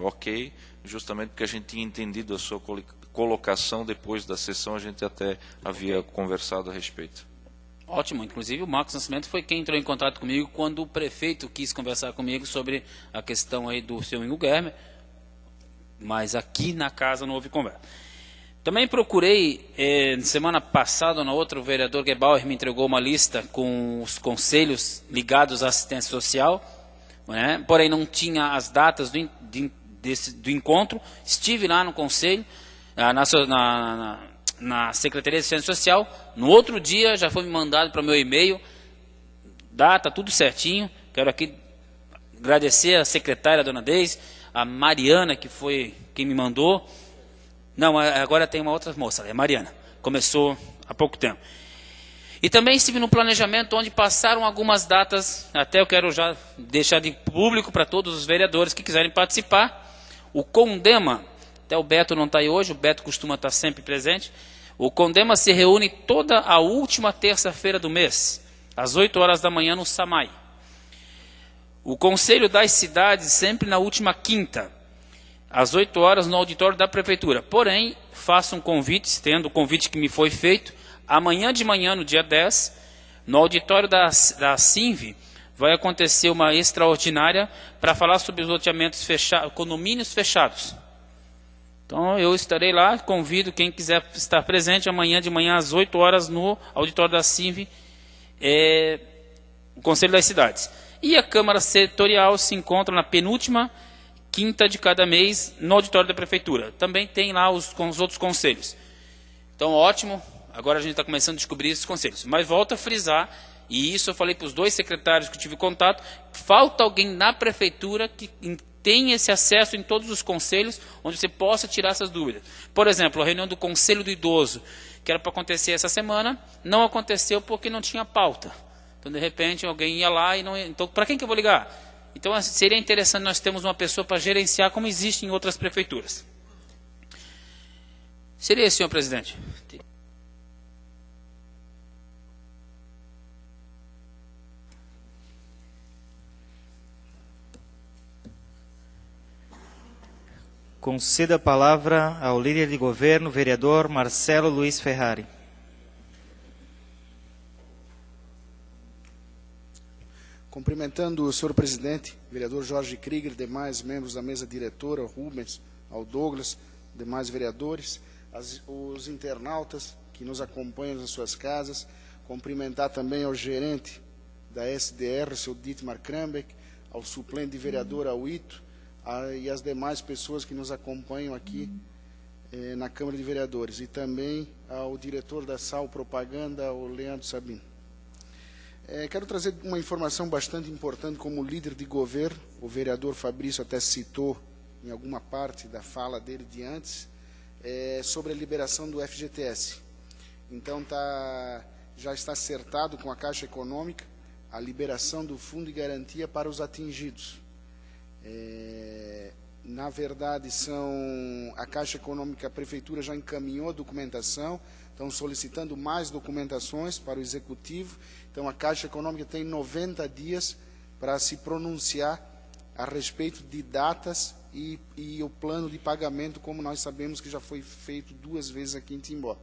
ok, justamente porque a gente tinha entendido a sua colocação depois da sessão, a gente até havia conversado a respeito. Ótimo, inclusive o Marcos Nascimento foi quem entrou em contato comigo quando o prefeito quis conversar comigo sobre a questão aí do seu Ingo Germer, mas aqui na casa não houve conversa. Também procurei, semana passada ou na outra, o vereador Gebauer me entregou uma lista com os conselhos ligados à assistência social, né? Porém não tinha as datas do encontro. Estive lá no conselho, na Secretaria de Assistência Social. No outro dia já foi me mandado para o meu e-mail data, tudo certinho. Quero aqui agradecer a secretária, a dona Deise, a Mariana, que foi quem me mandou. Não, agora tem uma outra moça, é a Mariana. Começou há pouco tempo. E também estive no planejamento onde passaram algumas datas, até eu quero já deixar de público para todos os vereadores que quiserem participar. O Condema, até o Beto não está aí hoje, o Beto costuma estar sempre presente. O Condema se reúne toda a última terça-feira do mês, às 8 horas da manhã no Samai. O Conselho das Cidades sempre na última quinta, às 8 horas no auditório da Prefeitura. Porém, faço um convite, estendo o convite que me foi feito, amanhã de manhã, no dia 10, no auditório da Sinv, vai acontecer uma extraordinária para falar sobre os loteamentos fechados, condomínios fechados. Então, eu estarei lá, convido quem quiser estar presente amanhã de manhã às 8 horas no auditório da Sinv, o Conselho das Cidades. E a Câmara Setorial se encontra na penúltima quinta de cada mês no auditório da Prefeitura. Também tem lá os outros conselhos. Então, ótimo, agora a gente está começando a descobrir esses conselhos. Mas volto a frisar, e isso eu falei para os 2 secretários que eu tive contato, falta alguém na Prefeitura que tem esse acesso em todos os conselhos, onde você possa tirar essas dúvidas. Por exemplo, a reunião do Conselho do Idoso, que era para acontecer essa semana, não aconteceu porque não tinha pauta. Então, de repente, alguém ia lá e não... Então, para quem que eu vou ligar? Então, seria interessante nós termos uma pessoa para gerenciar, como existe em outras prefeituras. Seria isso, senhor presidente. Conceda a palavra ao líder de governo, vereador Marcelo Luiz Ferrari. Cumprimentando o senhor presidente, vereador Jorge Krieger, demais membros da mesa diretora, Rubens, ao Douglas, demais vereadores, os internautas que nos acompanham nas suas casas, cumprimentar também ao gerente da SDR, seu Dietmar Krambeck, ao suplente de vereador, ao Ito, e as demais pessoas que nos acompanham aqui na Câmara de Vereadores, e também ao diretor da SAL Propaganda, o Leandro Sabino. Quero trazer uma informação bastante importante como líder de governo. O vereador Fabrício até citou em alguma parte da fala dele de antes, sobre a liberação do FGTS. Então, já está acertado com a Caixa Econômica a liberação do Fundo de Garantia para os atingidos. Na verdade, a Caixa Econômica, a Prefeitura já encaminhou a documentação, estão solicitando mais documentações para o Executivo. Então, a Caixa Econômica tem 90 dias para se pronunciar a respeito de datas e o plano de pagamento, como nós sabemos que já foi feito 2 vezes aqui em Timbó.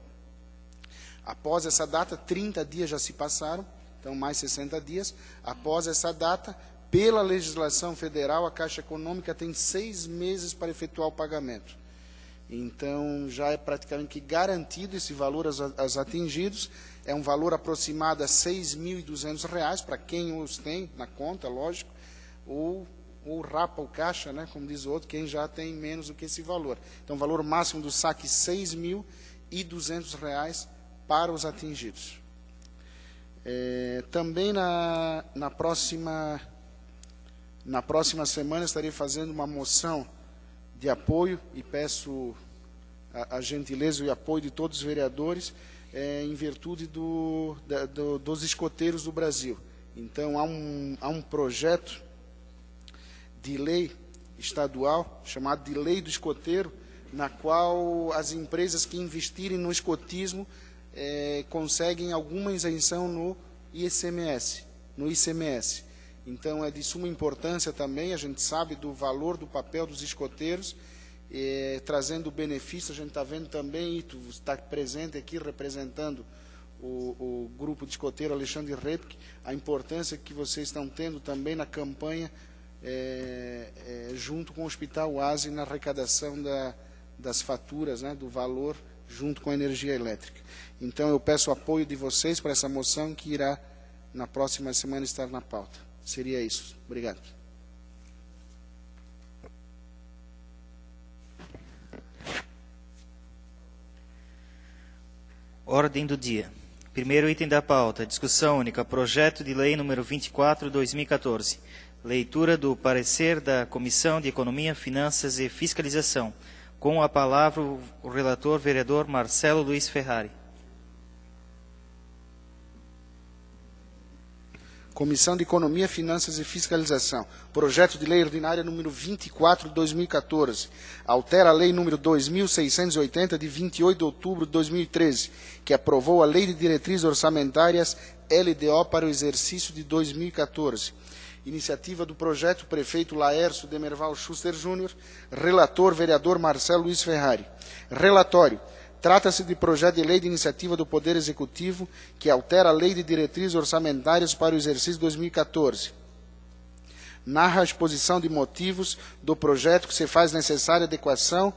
Após essa data, 30 dias já se passaram, então mais 60 dias. Após essa data, pela legislação federal, a Caixa Econômica tem 6 meses para efetuar o pagamento. Então, já é praticamente garantido esse valor aos atingidos. É um valor aproximado a R$ 6.200, para quem os tem na conta, lógico, ou rapa o caixa, né, como diz o outro, quem já tem menos do que esse valor. Então, o valor máximo do saque R$ 6.200 para os atingidos. Também na próxima semana estarei fazendo uma moção de apoio e peço a gentileza e o apoio de todos os vereadores em virtude dos escoteiros do Brasil. Então, há um projeto de lei estadual chamado de Lei do Escoteiro, na qual as empresas que investirem no escotismo conseguem alguma isenção no ICMS. Então, é de suma importância também, a gente sabe do valor do papel dos escoteiros, trazendo benefício. A gente está vendo também, e tu está presente aqui representando o grupo de escoteiro Alexandre Repke, a importância que vocês estão tendo também na campanha, junto com o Hospital Oasi, na arrecadação das faturas, né, do valor, junto com a energia elétrica. Então, eu peço o apoio de vocês para essa moção que irá, na próxima semana, estar na pauta. Seria isso. Obrigado. Ordem do dia. Primeiro item da pauta, discussão única, projeto de lei número 24/2014. Leitura do parecer da Comissão de Economia, Finanças e Fiscalização. Com a palavra o relator, vereador Marcelo Luiz Ferrari. Comissão de Economia, Finanças e Fiscalização. Projeto de Lei Ordinária número 24/2014. Altera a Lei número 2680 de 28 de outubro de 2013, que aprovou a Lei de Diretrizes Orçamentárias LDO para o exercício de 2014. Iniciativa do projeto, prefeito Laércio Demerval Schuster Júnior. Relator, vereador Marcelo Luiz Ferrari. Relatório. Trata-se de projeto de lei de iniciativa do Poder Executivo que altera a Lei de Diretrizes Orçamentárias para o exercício 2014. Narra a exposição de motivos do projeto que se faz necessária adequação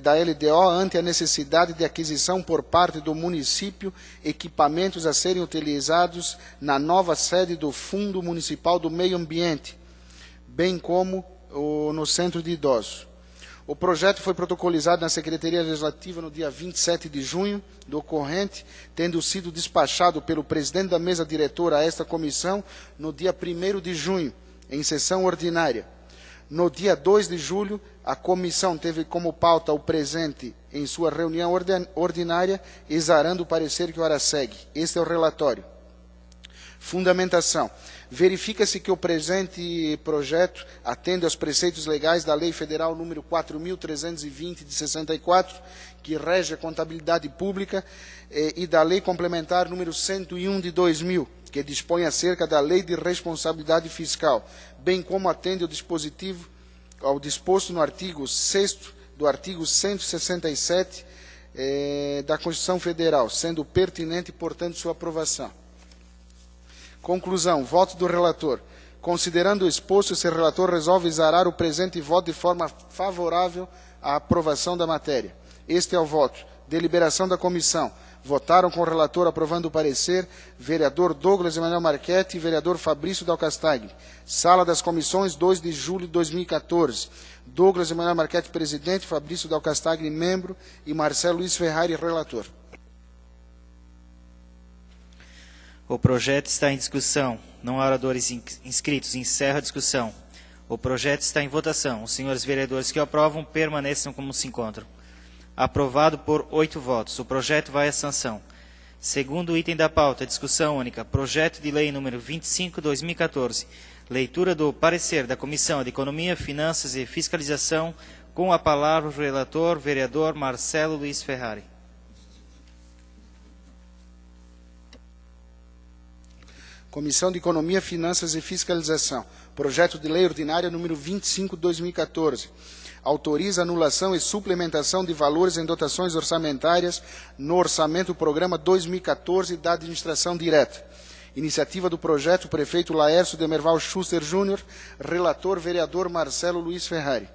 da LDO ante a necessidade de aquisição por parte do município equipamentos a serem utilizados na nova sede do Fundo Municipal do Meio Ambiente, bem como no Centro de Idosos. O projeto foi protocolizado na Secretaria Legislativa no dia 27 de junho do corrente, tendo sido despachado pelo presidente da mesa diretora a esta comissão no dia 1º de junho, em sessão ordinária. No dia 2 de julho, a comissão teve como pauta o presente em sua reunião ordinária, exarando o parecer que ora segue. Este é o relatório. Fundamentação. Verifica-se que o presente projeto atende aos preceitos legais da Lei Federal número 4.320 de 64, que rege a contabilidade pública, e da Lei Complementar número 101 de 2000, que dispõe acerca da Lei de Responsabilidade Fiscal, bem como atende ao disposto no artigo 6º do artigo 167 da Constituição Federal, sendo pertinente, portanto, sua aprovação. Conclusão. Voto do relator. Considerando o exposto, esse relator resolve exarar o presente voto de forma favorável à aprovação da matéria. Este é o voto. Deliberação da comissão. Votaram com o relator aprovando o parecer, vereador Douglas Emanuel Marchetti e vereador Fabrício Dalcastagni. Sala das Comissões, 2 de julho de 2014. Douglas Emanuel Marchetti, presidente, Fabrício Dalcastagni, membro, e Marcelo Luiz Ferrari, relator. O projeto está em discussão. Não há oradores inscritos. Encerra a discussão. O projeto está em votação. Os senhores vereadores que o aprovam permaneçam como se encontram. Aprovado por 8 votos. O projeto vai à sanção. Segundo item da pauta, discussão única. Projeto de lei número 25/2014. Leitura do parecer da Comissão de Economia, Finanças e Fiscalização. Com a palavra o relator, vereador Marcelo Luiz Ferrari. Comissão de Economia, Finanças e Fiscalização. Projeto de Lei Ordinária número 25/2014. Autoriza anulação e suplementação de valores em dotações orçamentárias no Orçamento Programa 2014 da Administração Direta. Iniciativa do projeto, prefeito Laércio Demerval Schuster Júnior. Relator, vereador Marcelo Luiz Ferrari.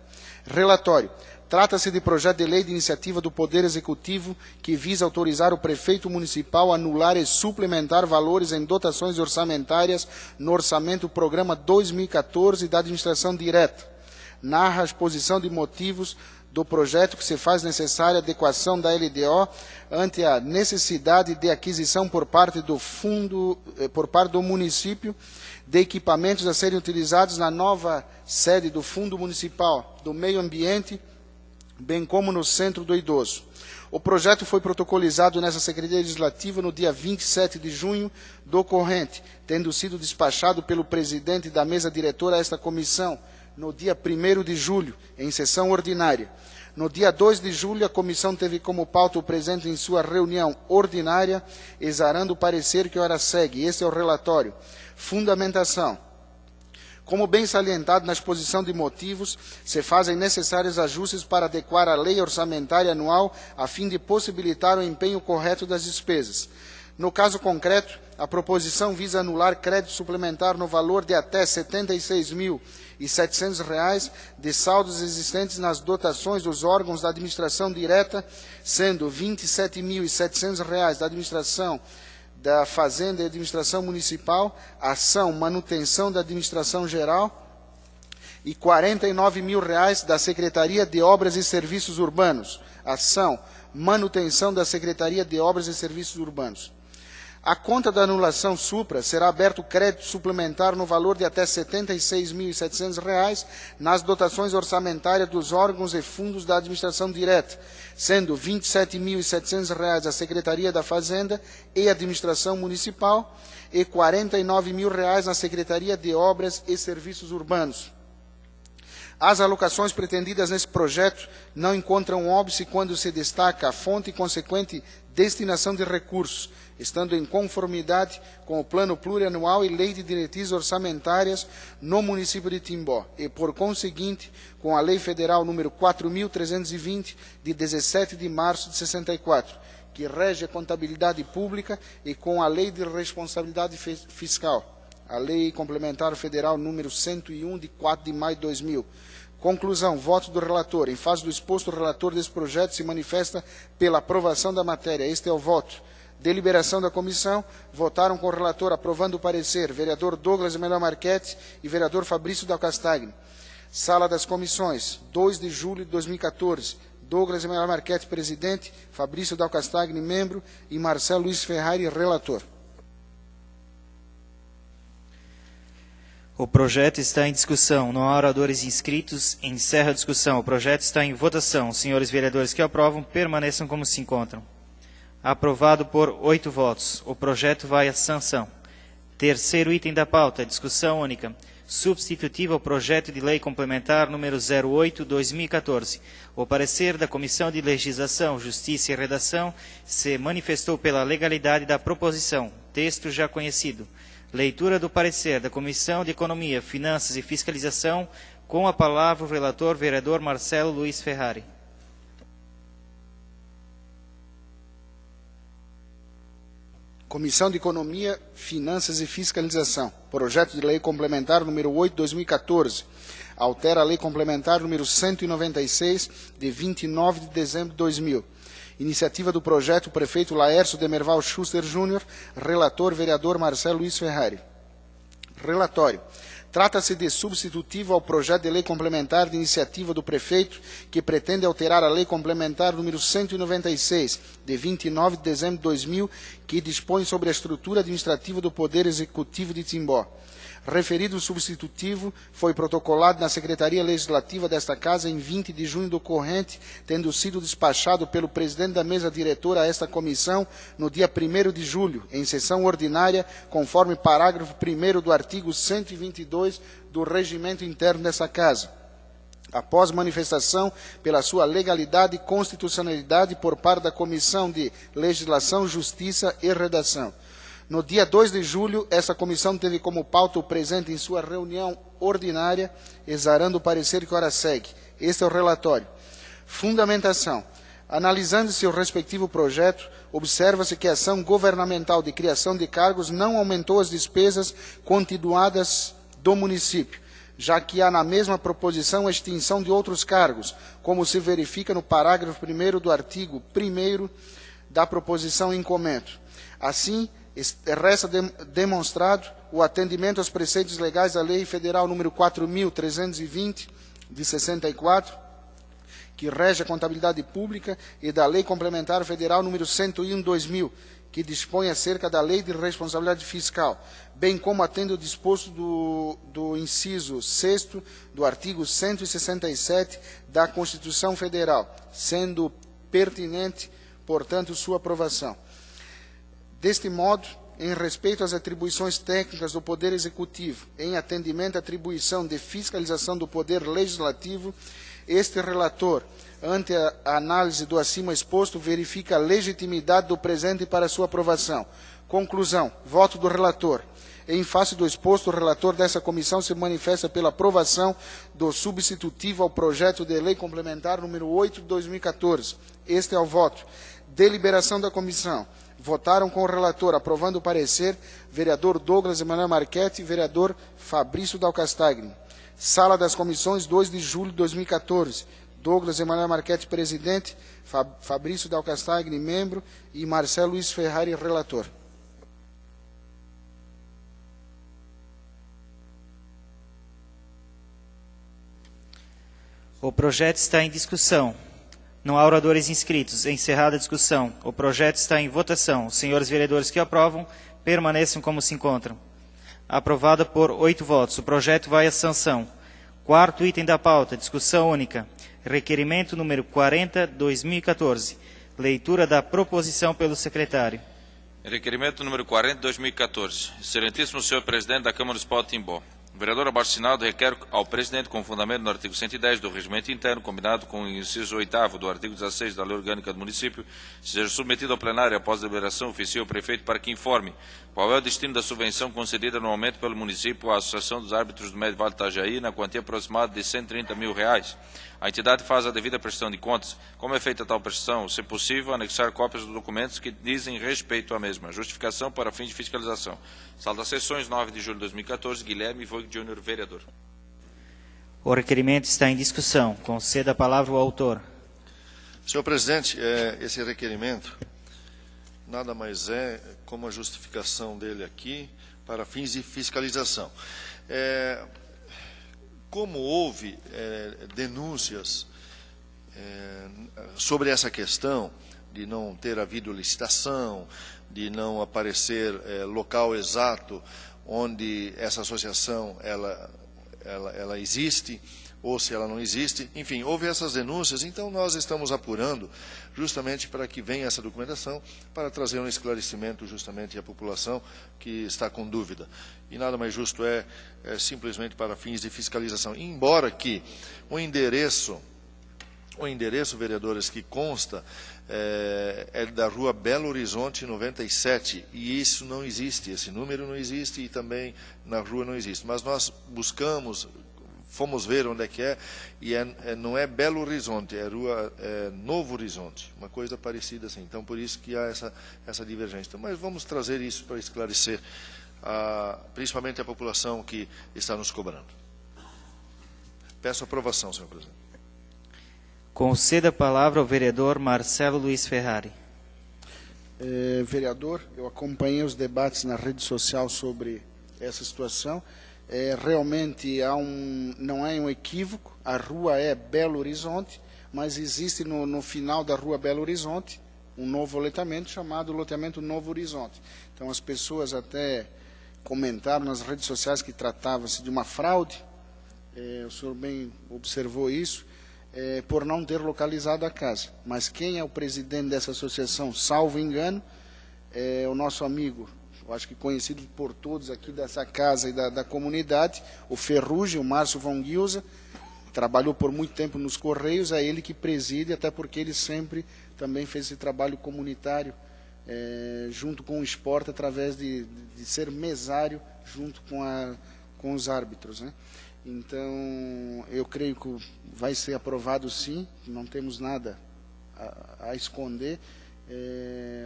Relatório. Trata-se de projeto de lei de iniciativa do Poder Executivo que visa autorizar o prefeito municipal a anular e suplementar valores em dotações orçamentárias no Orçamento Programa 2014 da Administração Direta. Narra a exposição de motivos do projeto que se faz necessária adequação da LDO ante a necessidade de aquisição por parte do município de equipamentos a serem utilizados na nova sede do Fundo Municipal do Meio Ambiente, bem como no Centro do Idoso. O projeto foi protocolizado nessa Secretaria Legislativa no dia 27 de junho do corrente, tendo sido despachado pelo presidente da mesa diretora a esta comissão no dia 1º de julho, em sessão ordinária. No dia 2 de julho, a comissão teve como pauta o presente em sua reunião ordinária, exarando o parecer que ora segue. Este é o relatório. Fundamentação. Como bem salientado na exposição de motivos, se fazem necessários ajustes para adequar a lei orçamentária anual a fim de possibilitar o empenho correto das despesas. No caso concreto, a proposição visa anular crédito suplementar no valor de até R$ 76.700 de saldos existentes nas dotações dos órgãos da administração direta, sendo R$ 27.700 da administração da Fazenda e Administração Municipal, ação manutenção da Administração Geral, e R$ 49.000 da Secretaria de Obras e Serviços Urbanos, ação manutenção da Secretaria de Obras e Serviços Urbanos. A conta da anulação supra será aberto crédito suplementar no valor de até R$ 76.700 nas dotações orçamentárias dos órgãos e fundos da administração direta, sendo R$ 27.700 à Secretaria da Fazenda e Administração Municipal e R$ 49.000 na Secretaria de Obras e Serviços Urbanos. As alocações pretendidas nesse projeto não encontram óbice quando se destaca a fonte e consequente destinação de recursos, estando em conformidade com o Plano Plurianual e Lei de Diretrizes Orçamentárias no município de Timbó e, por conseguinte, com a Lei Federal número 4.320, de 17 de março de 64, que rege a contabilidade pública, e com a Lei de Responsabilidade Fiscal, a Lei Complementar Federal número 101, de 4 de maio de 2000. Conclusão, voto do relator. Em face do exposto, o relator desse projeto se manifesta pela aprovação da matéria. Este é o voto. Deliberação da comissão. Votaram com o relator aprovando o parecer vereador Douglas Melhor Marchetti e vereador Fabrício Dal Castagni. Sala das comissões, 2 de julho de 2014. Douglas Melhor Marchetti, presidente, Fabrício Dal Castagni, membro, e Marcelo Luiz Ferrari, relator. O projeto está em discussão. Não há oradores inscritos. Encerra a discussão. O projeto está em votação. Os senhores vereadores que aprovam permaneçam como se encontram. Aprovado por 8 votos. O projeto vai à sanção. Terceiro item da pauta, discussão única. Substitutivo ao projeto de lei complementar número 08/2014. O parecer da Comissão de Legislação, Justiça e Redação se manifestou pela legalidade da proposição. Texto já conhecido. Leitura do parecer da Comissão de Economia, Finanças e Fiscalização. Com a palavra o relator, vereador Marcelo Luiz Ferrari. Comissão de Economia, Finanças e Fiscalização. Projeto de Lei Complementar número 8/2014. Altera a Lei Complementar número 196, de 29 de dezembro de 2000. Iniciativa do projeto, prefeito Laércio Demerval Schuster Júnior, relator, vereador Marcelo Luiz Ferrari. Relatório. Trata-se de substitutivo ao projeto de lei complementar de iniciativa do prefeito, que pretende alterar a lei complementar número 196, de 29 de dezembro de 2000, que dispõe sobre a estrutura administrativa do Poder Executivo de Timbó. Referido substitutivo foi protocolado na Secretaria Legislativa desta Casa em 20 de junho do corrente, tendo sido despachado pelo presidente da mesa diretora a esta comissão no dia 1º de julho, em sessão ordinária, conforme parágrafo 1º do artigo 122 do Regimento Interno dessa Casa. Após manifestação pela sua legalidade e constitucionalidade por parte da Comissão de Legislação, Justiça e Redação. No dia 2 de julho, essa comissão teve como pauta o presente em sua reunião ordinária, exarando o parecer que ora segue. Este é o relatório. Fundamentação. Analisando-se o respectivo projeto, observa-se que a ação governamental de criação de cargos não aumentou as despesas continuadas do município, já que há na mesma proposição a extinção de outros cargos, como se verifica no parágrafo 1º do artigo 1º da proposição em comento. Assim, resta demonstrado o atendimento aos preceitos legais da Lei Federal número 4.320, de 64, que rege a contabilidade pública, e da Lei Complementar Federal número 101/2000, que dispõe acerca da Lei de Responsabilidade Fiscal, bem como atende o disposto do inciso 6º do artigo 167 da Constituição Federal, sendo pertinente, portanto, sua aprovação. Deste modo, em respeito às atribuições técnicas do Poder Executivo, em atendimento à atribuição de fiscalização do Poder Legislativo, este relator, ante a análise do acima exposto, verifica a legitimidade do presente para sua aprovação. Conclusão. Voto do relator. Em face do exposto, o relator dessa comissão se manifesta pela aprovação do substitutivo ao projeto de lei complementar número 8 de 2014. Este é o voto. Deliberação da comissão. Votaram com o relator, aprovando o parecer, vereador Douglas Emanuel Marchetti e vereador Fabrício Dal Castagni. Sala das comissões, 2 de julho de 2014. Douglas Emanuel Marchetti, presidente, Fabrício Dal Castagni, membro, e Marcelo Luiz Ferrari, relator. O projeto está em discussão. Não há oradores inscritos. Encerrada a discussão. O projeto está em votação. Os senhores vereadores que aprovam, permaneçam como se encontram. Aprovada por 8 votos. O projeto vai à sanção. Quarto item da pauta, discussão única. Requerimento número 40/2014. Leitura da proposição pelo secretário. Requerimento número 40/2014. Excelentíssimo senhor presidente da Câmara Municipal de Timbó. O vereador abaixo-assinado requer ao presidente, com fundamento no artigo 110 do Regimento Interno, combinado com o inciso 8º do artigo 16 da Lei Orgânica do Município, seja submetido ao plenário após deliberação oficial ao prefeito para que informe qual é o destino da subvenção concedida anualmente pelo município à Associação dos Árbitros do Médio Vale do Itajaí, na quantia aproximada de R$130 mil. A entidade faz a devida prestação de contas. Como é feita tal prestação? Se possível, anexar cópias dos documentos que dizem respeito à mesma. Justificação para fins de fiscalização. Sala das Sessões, 9 de julho de 2014, Guilherme Voigt Júnior, vereador. O requerimento está em discussão. Conceda a palavra ao autor. Senhor presidente, esse requerimento nada mais é como a justificação dele aqui para fins de fiscalização. Como houve denúncias sobre essa questão de não ter havido licitação, de não aparecer local exato onde essa associação ela existe, ou se ela não existe, enfim, houve essas denúncias, então nós estamos apurando justamente para que venha essa documentação, para trazer um esclarecimento justamente à população que está com dúvida. E nada mais justo é simplesmente para fins de fiscalização, embora que o endereço, vereadores, que consta é da rua Belo Horizonte 97, e isso não existe, esse número não existe e também na rua não existe. Mas nós buscamos, fomos ver onde é que é, e não é Belo Horizonte, é rua Novo Horizonte, uma coisa parecida assim. Então, por isso que há essa divergência. Então, mas vamos trazer isso para esclarecer, principalmente a população que está nos cobrando. Peço aprovação, senhor presidente. Conceda a palavra ao vereador Marcelo Luiz Ferrari. Vereador, eu acompanhei os debates na rede social sobre essa situação. Realmente não é um equívoco, a rua é Belo Horizonte, mas existe no final da rua Belo Horizonte um novo loteamento chamado loteamento Novo Horizonte. Então as pessoas até comentaram nas redes sociais que tratava-se de uma fraude, o senhor bem observou isso, por não ter localizado a casa. Mas quem é o presidente dessa associação, salvo engano, é o nosso amigo, eu acho que conhecido por todos aqui dessa casa e da comunidade, o Ferrugem, o Márcio Von Guilza, trabalhou por muito tempo nos Correios, é ele que preside, até porque ele sempre também fez esse trabalho comunitário junto com o esporte, através de ser mesário junto com os árbitros, né? Então, eu creio que vai ser aprovado sim, não temos nada a esconder,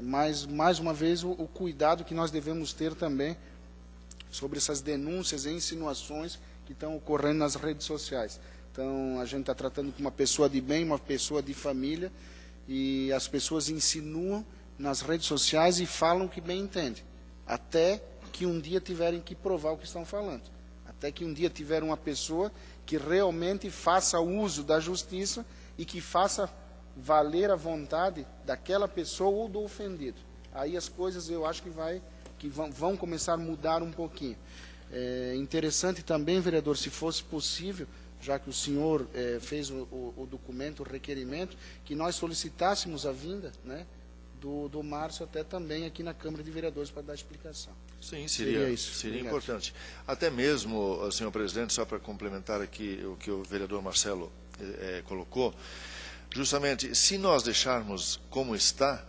mas, mais uma vez, o cuidado que nós devemos ter também sobre essas denúncias e insinuações que estão ocorrendo nas redes sociais. Então, a gente está tratando com uma pessoa de bem, uma pessoa de família, e as pessoas insinuam nas redes sociais e falam o que bem entendem, até que um dia tiverem que provar o que estão falando. Até que um dia tiver uma pessoa que realmente faça uso da justiça e que faça valer a vontade daquela pessoa ou do ofendido. Aí as coisas eu acho que vão começar a mudar um pouquinho. É interessante também, vereador, se fosse possível, já que o senhor fez o documento, o requerimento, que nós solicitássemos a vinda, né, do Márcio até também aqui na Câmara de Vereadores para dar explicação. Sim, seria importante. Até mesmo, senhor presidente, só para complementar aqui o que o vereador Marcelo colocou, justamente, se nós deixarmos como está,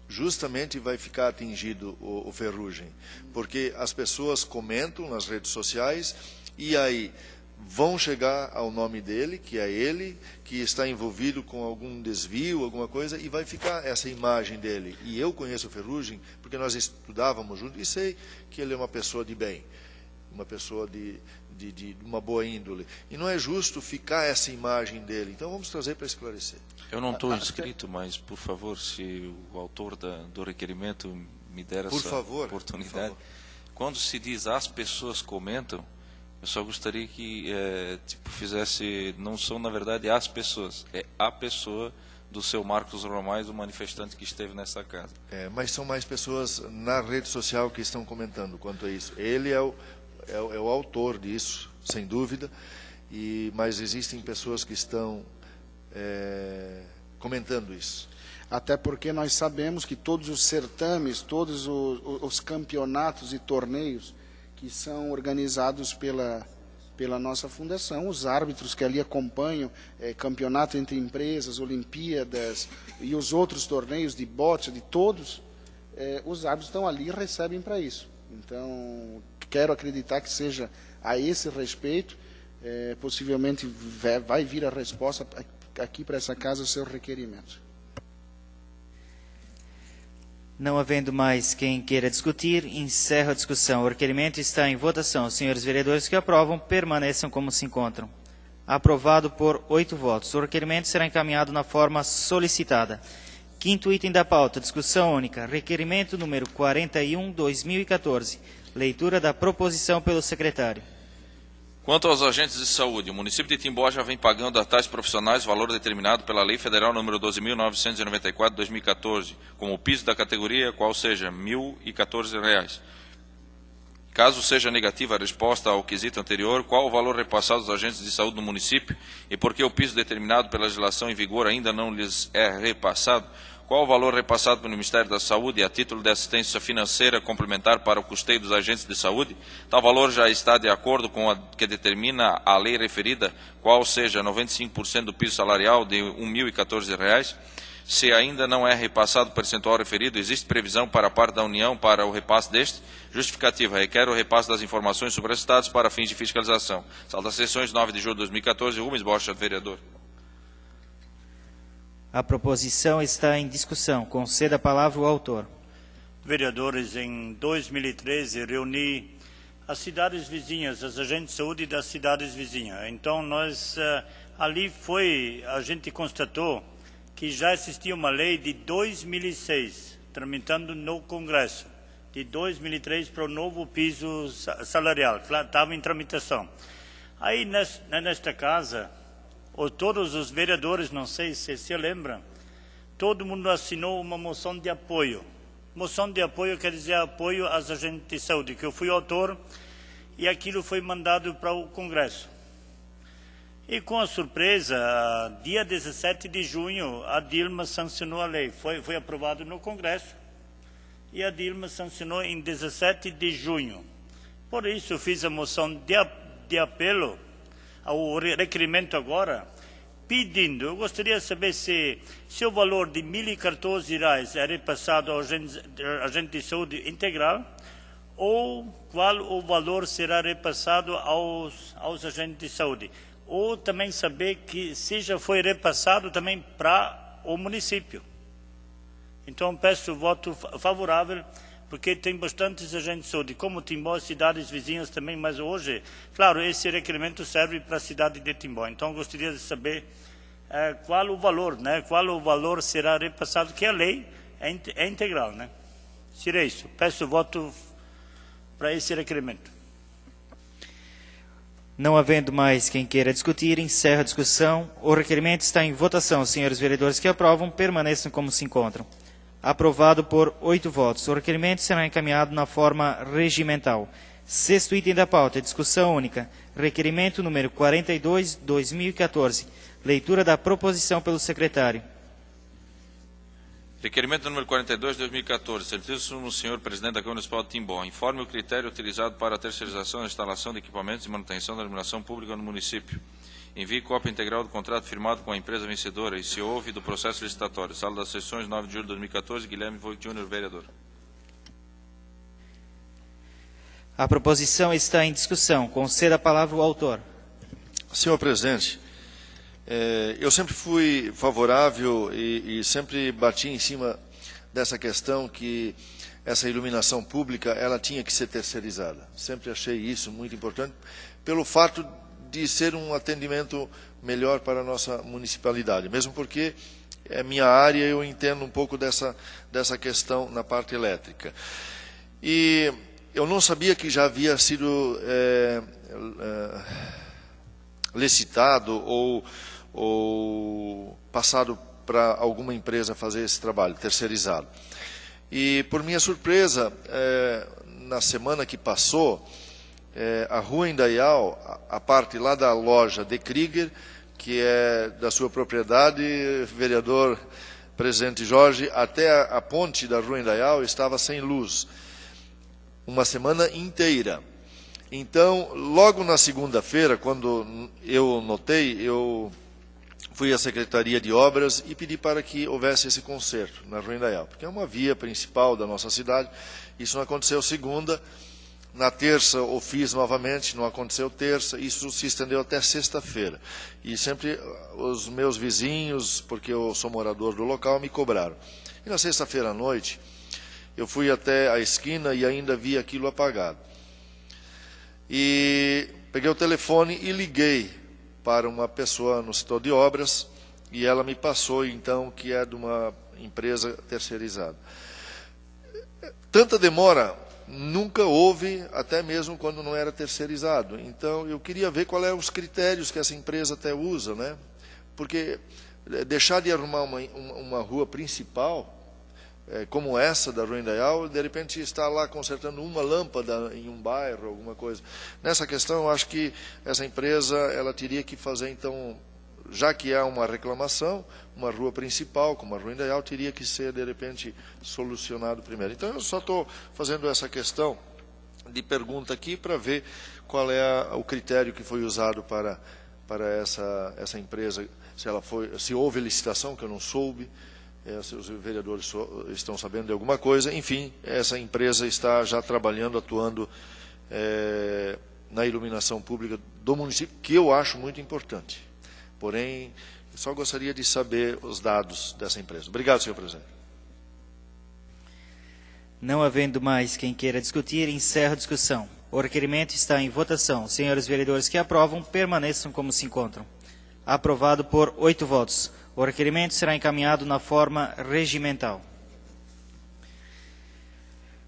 justamente vai ficar atingido o Ferrugem, porque as pessoas comentam nas redes sociais e aí vão chegar ao nome dele, que é ele, que está envolvido com algum desvio, alguma coisa, e vai ficar essa imagem dele. E eu conheço o Ferrugem, porque nós estudávamos juntos, e sei que ele é uma pessoa de bem, uma pessoa de uma boa índole. E não é justo ficar essa imagem dele. Então vamos trazer para esclarecer. Eu não estou inscrito, mas, por favor, se o autor do requerimento me der essa oportunidade. Quando se diz as pessoas comentam, eu só gostaria que fizesse, não são na verdade as pessoas, é a pessoa do seu Marcos Romais, o manifestante que esteve nessa casa. Mas são mais pessoas na rede social que estão comentando quanto a isso. Ele é o autor disso, sem dúvida, mas existem pessoas que estão comentando isso. Até porque nós sabemos que todos os certames, todos os campeonatos e torneios que são organizados pela nossa fundação, os árbitros que ali acompanham campeonato entre empresas, Olimpíadas e os outros torneios de bote, de todos, os árbitros estão ali e recebem para isso. Então, quero acreditar que seja a esse respeito, possivelmente vai vir a resposta aqui para essa casa, o seu requerimento. Não havendo mais quem queira discutir, encerro a discussão. O requerimento está em votação. Os senhores vereadores que aprovam permaneçam como se encontram. Aprovado por 8 votos. O requerimento será encaminhado na forma solicitada. Quinto item da pauta, discussão única. Requerimento número 41/2014. Leitura da proposição pelo secretário. Quanto aos agentes de saúde, o município de Timbó já vem pagando a tais profissionais valor determinado pela Lei Federal número 12.994/2014, como o piso da categoria, qual seja R$ 1.014. Caso seja negativa a resposta ao quesito anterior, qual o valor repassado aos agentes de saúde do município e por que o piso determinado pela legislação em vigor ainda não lhes é repassado? Qual o valor repassado pelo Ministério da Saúde a título de assistência financeira complementar para o custeio dos agentes de saúde? Tal valor já está de acordo com a que determina a lei referida, qual seja 95% do piso salarial de R$ 1.014. Se ainda não é repassado o percentual referido, existe previsão para a parte da União para o repasse deste? Justificativa. Requer o repasse das informações sobre esses dados para fins de fiscalização. Sala das Sessões, 9 de julho de 2014. Rubens Bocha, vereador. A proposição está em discussão. Conceda a palavra ao autor. Vereadores, em 2013 reuni as cidades vizinhas, os agentes de saúde das cidades vizinhas. Então a gente constatou que já existia uma lei de 2006, tramitando no Congresso, de 2003 para o novo piso salarial, estava em tramitação. Aí nesta casa, todos os vereadores, não sei se se lembram, todo mundo assinou uma moção de apoio. Moção de apoio quer dizer apoio aos agentes de saúde, que eu fui autor, e aquilo foi mandado para o Congresso. E com a surpresa, dia 17 de junho, a Dilma sancionou a lei. Foi aprovado no Congresso e a Dilma sancionou em 17 de junho. Por isso, eu fiz a moção de apelo ao requerimento agora, pedindo, eu gostaria de saber se o valor de R$ 1.014 é repassado ao agente de saúde integral ou qual o valor será repassado aos agentes de saúde. Ou também saber que se já foi repassado também para o município. Então peço voto favorável, porque tem bastantes agentes de saúde, como Timbó, cidades vizinhas também, mas hoje, claro, esse requerimento serve para a cidade de Timbó. Então gostaria de saber qual o valor, né? Qual o valor será repassado, que a lei é integral, né? Seria isso. Peço voto para esse requerimento. Não havendo mais quem queira discutir, encerro a discussão. O requerimento está em votação. Os senhores vereadores que aprovam permaneçam como se encontram. Aprovado por 8 votos. O requerimento será encaminhado na forma regimental. Sexto item da pauta, discussão única. Requerimento número 42/2014. Leitura da proposição pelo secretário. Requerimento número 42/2014. Certíssimo senhor presidente da Câmara Municipal de Timbó. Informe o critério utilizado para a terceirização da instalação de equipamentos de manutenção da iluminação pública no município. Envie cópia integral do contrato firmado com a empresa vencedora e se houve do processo licitatório. Sala das Sessões, 9 de julho de 2014. Guilherme Voigt Júnior, vereador. A proposição está em discussão. Conceda a palavra ao autor. Senhor presidente, eu sempre fui favorável e sempre bati em cima dessa questão que essa iluminação pública ela tinha que ser terceirizada. Sempre achei isso muito importante, pelo fato de ser um atendimento melhor para a nossa municipalidade, mesmo porque é minha área, eu entendo um pouco dessa questão na parte elétrica. E eu não sabia que já havia sido licitado ou passado para alguma empresa fazer esse trabalho, terceirizado. E, por minha surpresa, na semana que passou, a Rua Indaial, a parte lá da loja de Krieger, que é da sua propriedade, vereador presidente Jorge, até a ponte da Rua Indaial estava sem luz, uma semana inteira. Então, logo na segunda-feira, quando eu notei, eu fui à Secretaria de Obras e pedi para que houvesse esse conserto na Rua Indaial, porque é uma via principal da nossa cidade. Isso não aconteceu segunda, na terça eu fiz novamente, não aconteceu terça, isso se estendeu até sexta-feira. E sempre os meus vizinhos, porque eu sou morador do local, me cobraram. E na sexta-feira à noite, eu fui até a esquina e ainda vi aquilo apagado. E peguei o telefone e liguei para uma pessoa no setor de obras, e ela me passou, então, que é de uma empresa terceirizada. Tanta demora nunca houve, até mesmo quando não era terceirizado. Então, eu queria ver quais eram os critérios que essa empresa até usa, né? Porque deixar de arrumar uma rua principal, como essa da Rua Indaial, de repente está lá consertando uma lâmpada em um bairro, alguma coisa. Nessa questão, eu acho que essa empresa ela teria que fazer, então, já que há uma reclamação, uma rua principal, como a Rua Indaial, teria que ser, de repente, solucionado primeiro. Então, eu só estou fazendo essa questão de pergunta aqui para ver qual é o critério que foi usado para essa empresa, se houve licitação, que eu não soube. Se os vereadores estão sabendo de alguma coisa. Enfim, essa empresa está já trabalhando, atuando na iluminação pública do município, que eu acho muito importante. Porém, só gostaria de saber os dados dessa empresa. Obrigado, senhor presidente. Não havendo mais quem queira discutir, encerro a discussão. O requerimento está em votação. Senhores vereadores que aprovam, permaneçam como se encontram. Aprovado por 8 votos. O requerimento será encaminhado na forma regimental.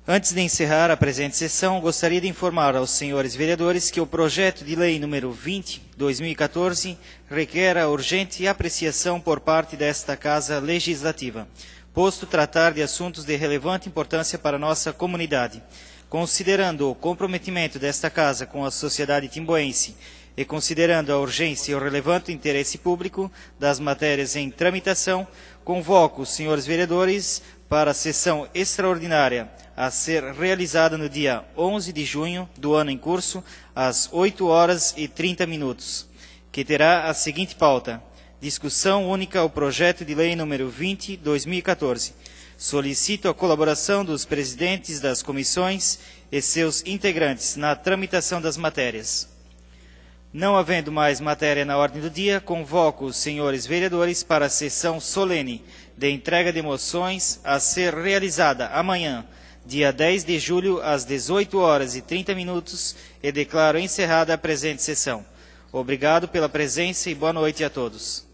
Antes de encerrar a presente sessão, gostaria de informar aos senhores vereadores que o projeto de lei número 20/2014 requer a urgente apreciação por parte desta Casa Legislativa, posto tratar de assuntos de relevante importância para a nossa comunidade. Considerando o comprometimento desta Casa com a sociedade timboense e considerando a urgência e o relevante interesse público das matérias em tramitação, convoco os senhores vereadores para a sessão extraordinária a ser realizada no dia 11 de junho do ano em curso, às 8h30, que terá a seguinte pauta: discussão única ao projeto de lei número 20/2014. Solicito a colaboração dos presidentes das comissões e seus integrantes na tramitação das matérias. Não havendo mais matéria na ordem do dia, convoco os senhores vereadores para a sessão solene de entrega de moções a ser realizada amanhã, dia 10 de julho, às 18h30, e declaro encerrada a presente sessão. Obrigado pela presença e boa noite a todos.